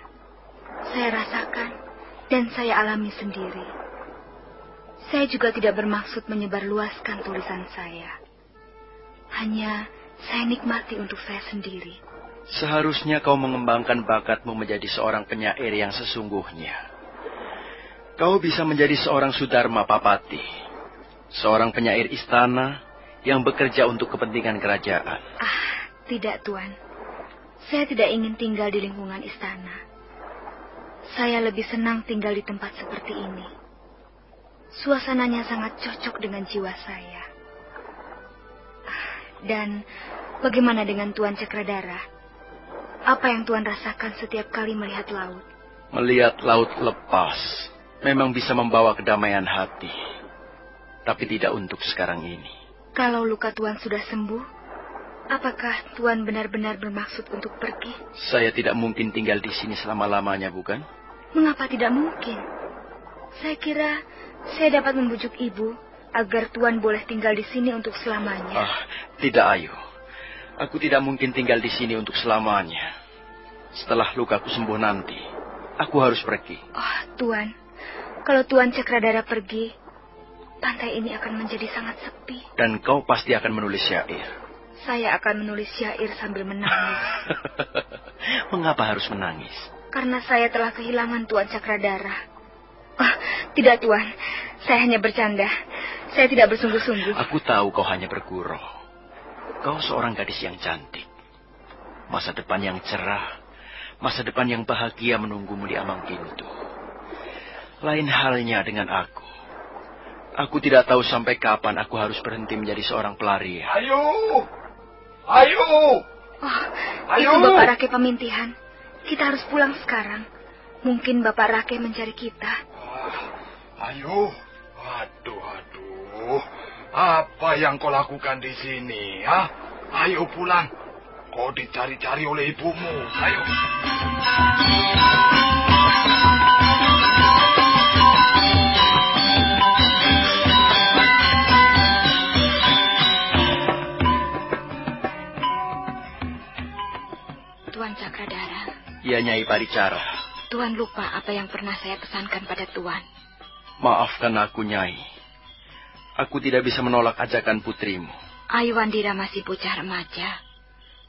saya rasakan, dan saya alami sendiri. Saya juga tidak bermaksud menyebarluaskan tulisan saya. Hanya saya nikmati untuk saya sendiri. Seharusnya kau mengembangkan bakatmu menjadi seorang penyair yang sesungguhnya. Kau bisa menjadi seorang Sudarma Papati, seorang penyair istana yang bekerja untuk kepentingan kerajaan. Tidak, Tuan. Saya tidak ingin tinggal di lingkungan istana. Saya lebih senang tinggal di tempat seperti ini. Suasananya sangat cocok dengan jiwa saya. Dan bagaimana dengan Tuan Cakradara? Apa yang Tuan rasakan setiap kali melihat laut? Melihat laut lepas memang bisa membawa kedamaian hati. Tapi tidak untuk sekarang ini. Kalau luka Tuan sudah sembuh, apakah Tuan benar-benar bermaksud untuk pergi? Saya tidak mungkin tinggal di sini selama-lamanya, bukan? Mengapa tidak mungkin? Saya kira saya dapat membujuk Ibu agar Tuan boleh tinggal di sini untuk selamanya. Tidak, Ayu. Aku tidak mungkin tinggal di sini untuk selamanya. Setelah lukaku sembuh nanti, aku harus pergi. Tuan, kalau Tuan Cakradara pergi, pantai ini akan menjadi sangat sepi. Dan kau pasti akan menulis syair. Saya akan menulis syair sambil menangis. Mengapa harus menangis? Karena saya telah kehilangan Tuan Cakradara. Tidak, Tuan. Saya hanya bercanda. Saya tidak bersungguh-sungguh. Aku tahu kau hanya bergurau. Kau seorang gadis yang cantik. Masa depan yang cerah. Masa depan yang bahagia menunggumu di ambang pintu. Lain halnya dengan aku. Aku tidak tahu sampai kapan aku harus berhenti menjadi seorang pelari. Ayu! Itu Bapak Rake Pemintihan. Kita harus pulang sekarang. Mungkin Bapak Rake mencari kita. Ayu, aduh. Apa yang kau lakukan di sini, ha? Ayo pulang. Kau dicari-cari oleh ibumu. Ayo. Tuan Cakradara. Ya, Nyai Paricara. Tuan lupa apa yang pernah saya pesankan pada Tuan. Maafkan aku, Nyai. Aku tidak bisa menolak ajakan putrimu. Ayu Wandira masih bocah remaja.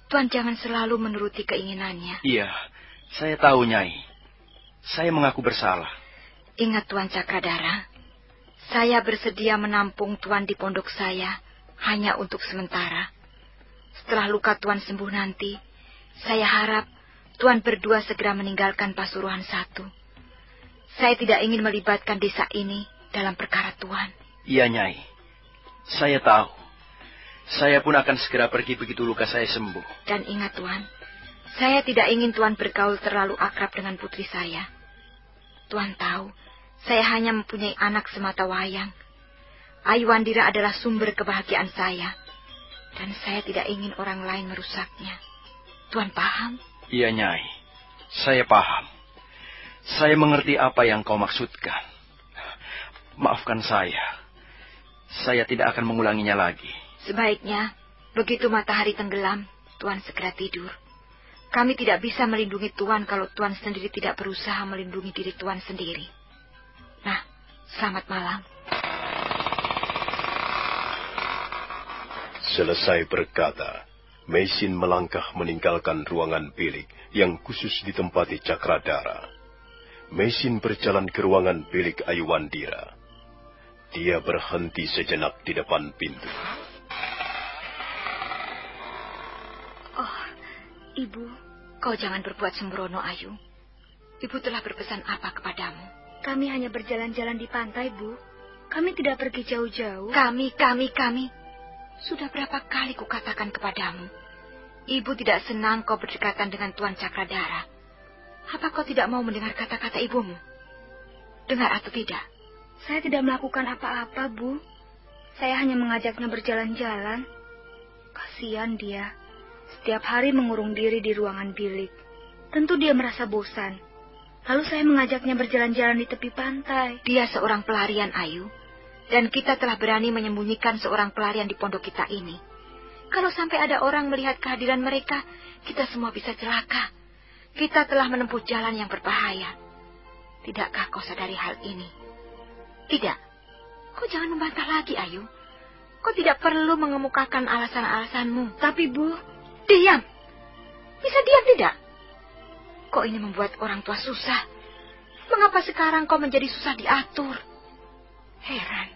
Tuan jangan selalu menuruti keinginannya. Iya, saya tahu, Nyai. Saya mengaku bersalah. Ingat, Tuan Cakradara. Saya bersedia menampung Tuan di pondok saya hanya untuk sementara. Setelah luka Tuan sembuh nanti, saya harap Tuan berdua segera meninggalkan Pasuruan 1. Saya tidak ingin melibatkan desa ini dalam perkara Tuan. Iya, Nyai. Saya tahu. Saya pun akan segera pergi begitu luka saya sembuh. Dan ingat, Tuan, saya tidak ingin Tuan bergaul terlalu akrab dengan putri saya. Tuan tahu, saya hanya mempunyai anak semata wayang. Ayu Wandira adalah sumber kebahagiaan saya. Dan saya tidak ingin orang lain merusaknya. Tuan paham? Iya, Nyai. Saya paham. Saya mengerti apa yang kau maksudkan. Maafkan saya. Saya tidak akan mengulanginya lagi. Sebaiknya, begitu matahari tenggelam, Tuan segera tidur. Kami tidak bisa melindungi Tuan kalau Tuan sendiri tidak berusaha melindungi diri Tuan sendiri. Nah, selamat malam. Selesai berkata, Meisin melangkah meninggalkan ruangan bilik yang khusus ditempati Cakradara. Mesin berjalan ke ruangan bilik Ayuandira. Dia berhenti sejenak di depan pintu. Oh, Ibu, kau jangan berbuat sembrono, Ayu. Ibu telah berpesan apa kepadamu? Kami hanya berjalan-jalan di pantai, Bu. Kami tidak pergi jauh-jauh. Kami. Sudah berapa kali kukatakan kepadamu, Ibu tidak senang kau berdekatan dengan Tuan Cakradara. Apa kau tidak mau mendengar kata-kata ibumu? Dengar atau tidak? Saya tidak melakukan apa-apa, Bu. Saya hanya mengajaknya berjalan-jalan. Kasihan dia. Setiap hari mengurung diri di ruangan bilik. Tentu dia merasa bosan. Lalu saya mengajaknya berjalan-jalan di tepi pantai. Dia seorang pelarian, Ayu. Dan kita telah berani menyembunyikan seorang pelarian di pondok kita ini. Kalau sampai ada orang melihat kehadiran mereka, kita semua bisa celaka. Kita telah menempuh jalan yang berbahaya. Tidakkah kau sadari hal ini? Tidak. Kau jangan membantah lagi, Ayu. Kau tidak perlu mengemukakan alasan-alasanmu. Tapi, Bu... Diam. Bisa diam tidak? Kau ini membuat orang tua susah. Mengapa sekarang kau menjadi susah diatur? Heran.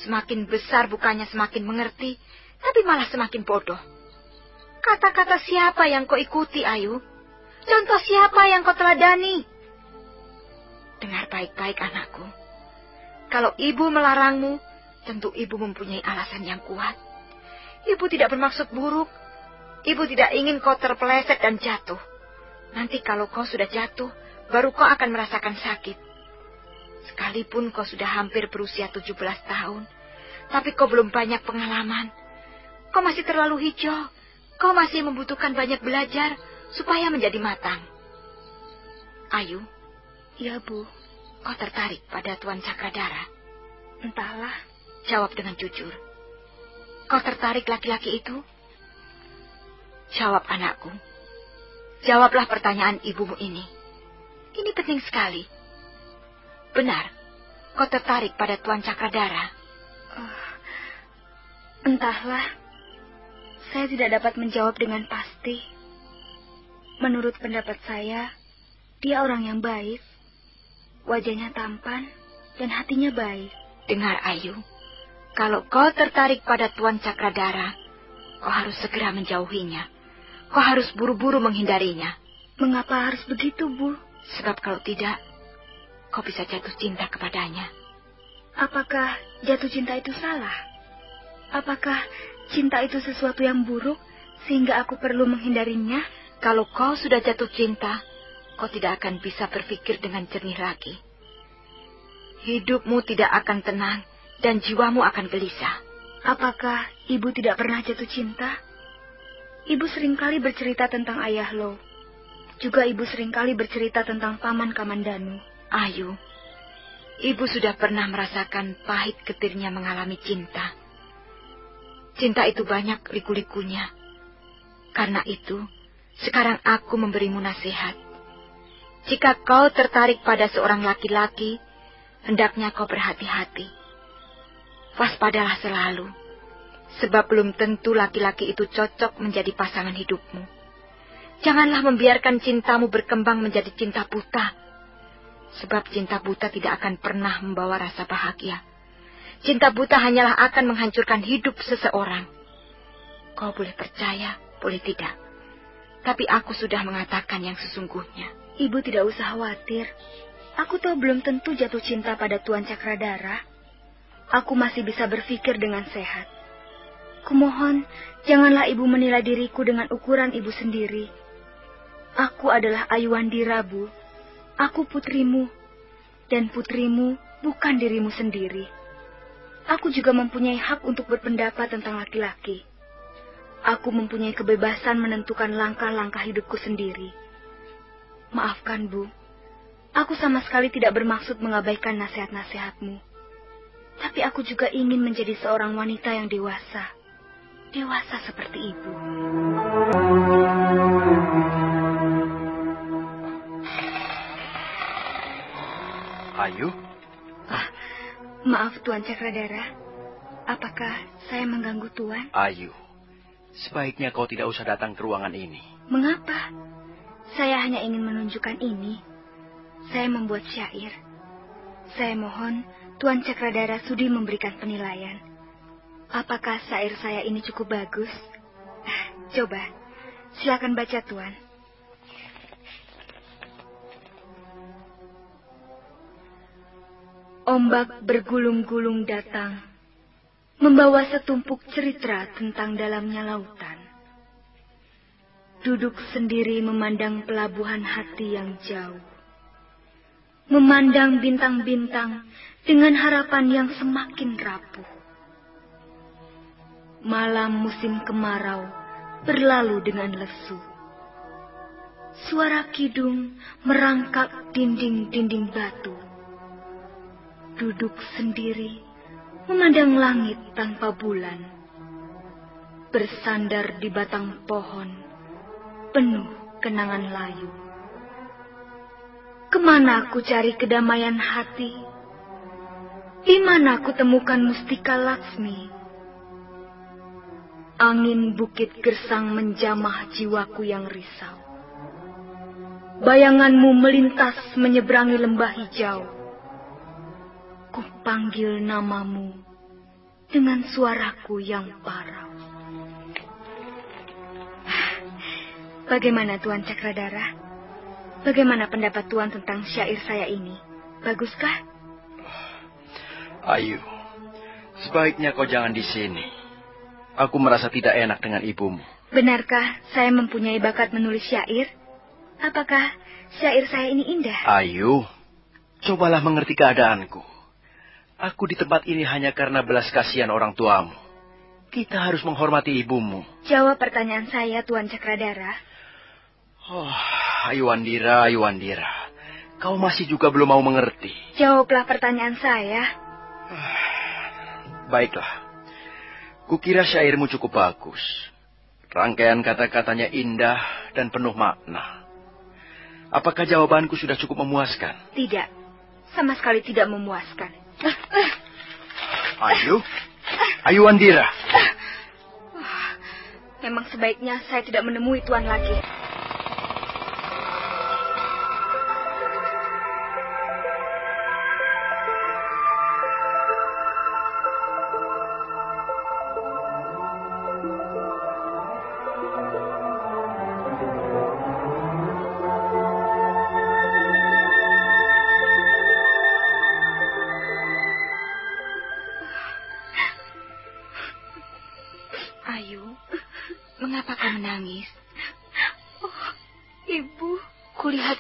Semakin besar bukannya semakin mengerti, tapi malah semakin bodoh. Kata-kata siapa yang kau ikuti, Ayu? Contoh siapa yang kau teladani? Dengar baik-baik, anakku. Kalau ibu melarangmu, tentu ibu mempunyai alasan yang kuat. Ibu tidak bermaksud buruk. Ibu tidak ingin kau terpeleset dan jatuh. Nanti kalau kau sudah jatuh, baru kau akan merasakan sakit. Sekalipun kau sudah hampir berusia 17 tahun, tapi kau belum banyak pengalaman. Kau masih terlalu hijau. Kau masih membutuhkan banyak belajar supaya menjadi matang. Ayu. Ya, Bu. Kau tertarik pada Tuan Cakradara? Entahlah. Jawab dengan jujur. Kau tertarik laki-laki itu? Jawab, anakku. Jawablah pertanyaan ibumu ini. Ini penting sekali. Benar, kau tertarik pada Tuan Cakradara? Entahlah. Saya tidak dapat menjawab dengan pasti. Menurut pendapat saya, dia orang yang baik. Wajahnya tampan dan hatinya baik. Dengar, Ayu. Kalau kau tertarik pada Tuan Cakradara, kau harus segera menjauhinya. Kau harus buru-buru menghindarinya. Mengapa harus begitu, Bu? Sebab kalau tidak, kau bisa jatuh cinta kepadanya. Apakah jatuh cinta itu salah? Apakah cinta itu sesuatu yang buruk sehingga aku perlu menghindarinya? Kalau kau sudah jatuh cinta, kau tidak akan bisa berpikir dengan jernih lagi. Hidupmu tidak akan tenang dan jiwamu akan gelisah. Apakah ibu tidak pernah jatuh cinta? Ibu seringkali bercerita tentang Ayah Lo. Juga ibu seringkali bercerita tentang Paman Kamandanu. Ayu, ibu sudah pernah merasakan pahit getirnya mengalami cinta. Cinta itu banyak liku-likunya. Karena itu, sekarang aku memberimu nasihat. Jika kau tertarik pada seorang laki-laki, hendaknya kau berhati-hati. Waspadalah selalu. Sebab belum tentu laki-laki itu cocok menjadi pasangan hidupmu. Janganlah membiarkan cintamu berkembang menjadi cinta buta. Sebab cinta buta tidak akan pernah membawa rasa bahagia. Cinta buta hanyalah akan menghancurkan hidup seseorang. Kau boleh percaya, boleh tidak. Tapi aku sudah mengatakan yang sesungguhnya. Ibu tidak usah khawatir. Aku tahu belum tentu jatuh cinta pada Tuan Cakradara. Aku masih bisa berpikir dengan sehat. Kumohon, janganlah ibu menilai diriku dengan ukuran ibu sendiri. Aku adalah Ayuandira, Bu. Aku putrimu. Dan putrimu bukan dirimu sendiri. Aku juga mempunyai hak untuk berpendapat tentang laki-laki. Aku mempunyai kebebasan menentukan langkah-langkah hidupku sendiri. Maafkan, Bu. Aku sama sekali tidak bermaksud mengabaikan nasihat-nasihatmu. Tapi aku juga ingin menjadi seorang wanita yang dewasa. Dewasa seperti ibu. Ayu? Maaf, Tuan Cakradara. Apakah saya mengganggu Tuan? Ayu, sebaiknya kau tidak usah datang ke ruangan ini. Mengapa? Saya hanya ingin menunjukkan ini. saya membuat syair. Saya mohon Tuan Cakradara sudi memberikan penilaian. Apakah syair saya ini cukup bagus? Coba, silakan baca, Tuan. Ombak bergulung-gulung datang, membawa setumpuk cerita tentang dalamnya lautan. Duduk sendiri memandang pelabuhan hati yang jauh. Memandang bintang-bintang dengan harapan yang semakin rapuh. Malam musim kemarau berlalu dengan lesu. Suara kidung merangkak dinding-dinding batu. Duduk sendiri, memandang langit tanpa bulan. Bersandar di batang pohon, penuh kenangan layu. Kemana aku cari kedamaian hati? Di mana aku temukan mustika Laksmi? Angin bukit gersang menjamah jiwaku yang risau. Bayanganmu melintas menyeberangi lembah hijau. Ku panggil namamu dengan suaraku yang parau. Bagaimana Tuan Cakradara? Bagaimana pendapat Tuan tentang syair saya ini? Baguskah? Ayu, sebaiknya kau jangan di sini. Aku merasa tidak enak dengan ibumu. Benarkah saya mempunyai bakat menulis syair? Apakah syair saya ini indah? Ayu, cobalah mengerti keadaanku. Aku di tempat ini hanya karena belas kasihan orang tuamu. Kita harus menghormati ibumu. Jawab pertanyaan saya, Tuan Cakradara. Oh, Ayu Wandira, Ayu Wandira. Kau masih juga belum mau mengerti. Jawablah pertanyaan saya. Baiklah. Kukira syairmu cukup bagus. Rangkaian kata-katanya indah dan penuh makna. Apakah jawabanku sudah cukup memuaskan? Tidak. Sama sekali tidak memuaskan. Ayu Wandira. Memang sebaiknya saya tidak menemui Tuan lagi.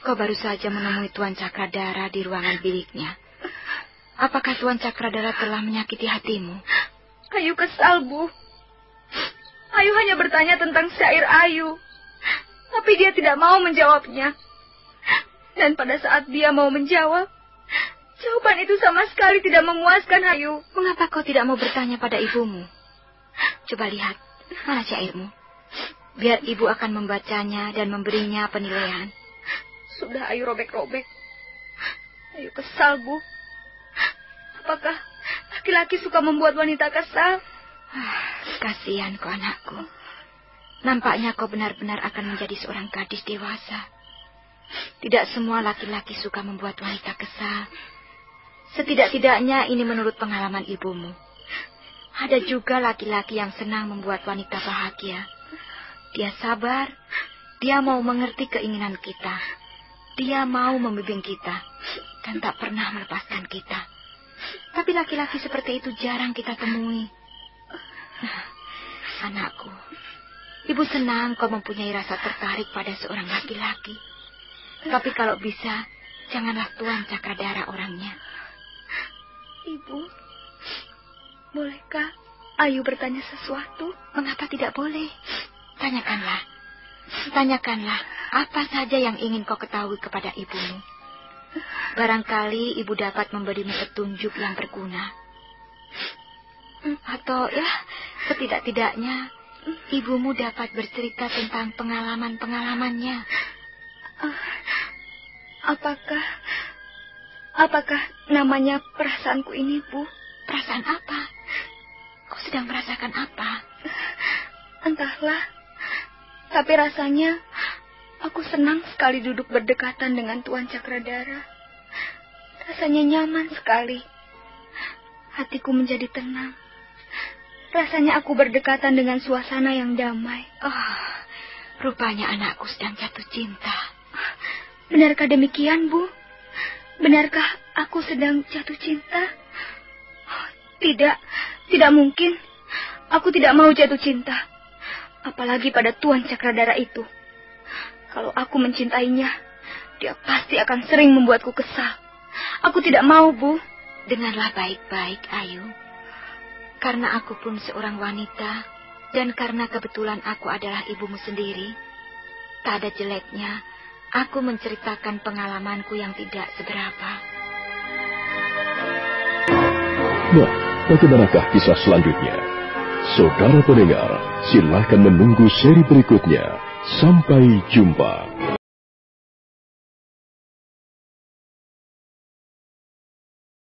Baru saja menemui Tuan Cakradara di ruangan biliknya. Apakah Tuan Cakradara telah menyakiti hatimu? Ayu kesal, Bu. Ayu hanya bertanya tentang syair Ayu. Tapi dia tidak mau menjawabnya. Dan pada saat dia mau menjawab, jawaban itu sama sekali tidak memuaskan Ayu. Mengapa kau tidak mau bertanya pada ibumu? Coba lihat, mana syairmu? Biar ibu akan membacanya dan memberinya penilaian. Sudah Ayu robek-robek. Ayu kesal, Bu. Apakah laki-laki suka membuat wanita kesal? Kasihan kau anakku. Nampaknya kau benar-benar akan menjadi seorang gadis dewasa. Tidak semua laki-laki suka membuat wanita kesal. Setidak-tidaknya ini menurut pengalaman ibumu. Ada juga laki-laki yang senang membuat wanita bahagia. Dia sabar, dia mau mengerti keinginan kita. Dia mau membimbing kita dan tak pernah melepaskan kita. Tapi laki-laki seperti itu jarang kita temui. Anakku, ibu senang kau mempunyai rasa tertarik pada seorang laki-laki. Tapi kalau bisa, janganlah Tuan Cakradara orangnya. Ibu, bolehkah Ayu bertanya sesuatu? Mengapa tidak boleh? Tanyakanlah. Tanyakanlah apa saja yang ingin kau ketahui kepada ibumu. Barangkali ibu dapat memberimu petunjuk yang berguna. Atau ya, setidak-tidaknya ibumu dapat bercerita tentang pengalaman-pengalamannya. Apakah namanya perasaanku ini, Bu? Perasaan apa? Kau sedang merasakan apa? Entahlah. Tapi rasanya Aku senang sekali duduk berdekatan dengan Tuan Cakradara. Rasanya nyaman sekali. Hatiku menjadi tenang. Rasanya aku berdekatan dengan suasana yang damai. Oh, rupanya anakku sedang jatuh cinta. Benarkah demikian, Bu? Benarkah aku sedang jatuh cinta? Tidak mungkin. Aku tidak mau jatuh cinta. Apalagi pada Tuan Cakradara itu. Kalau aku mencintainya, dia pasti akan sering membuatku kesal. Aku tidak mau, Bu. Dengarlah baik-baik, Ayu. Karena aku pun seorang wanita, dan karena kebetulan aku adalah ibumu sendiri, tak ada jeleknya aku menceritakan pengalamanku yang tidak seberapa. Nah, bagaimanakah kisah selanjutnya? Saudara pendengar, silakan menunggu seri berikutnya. Sampai jumpa.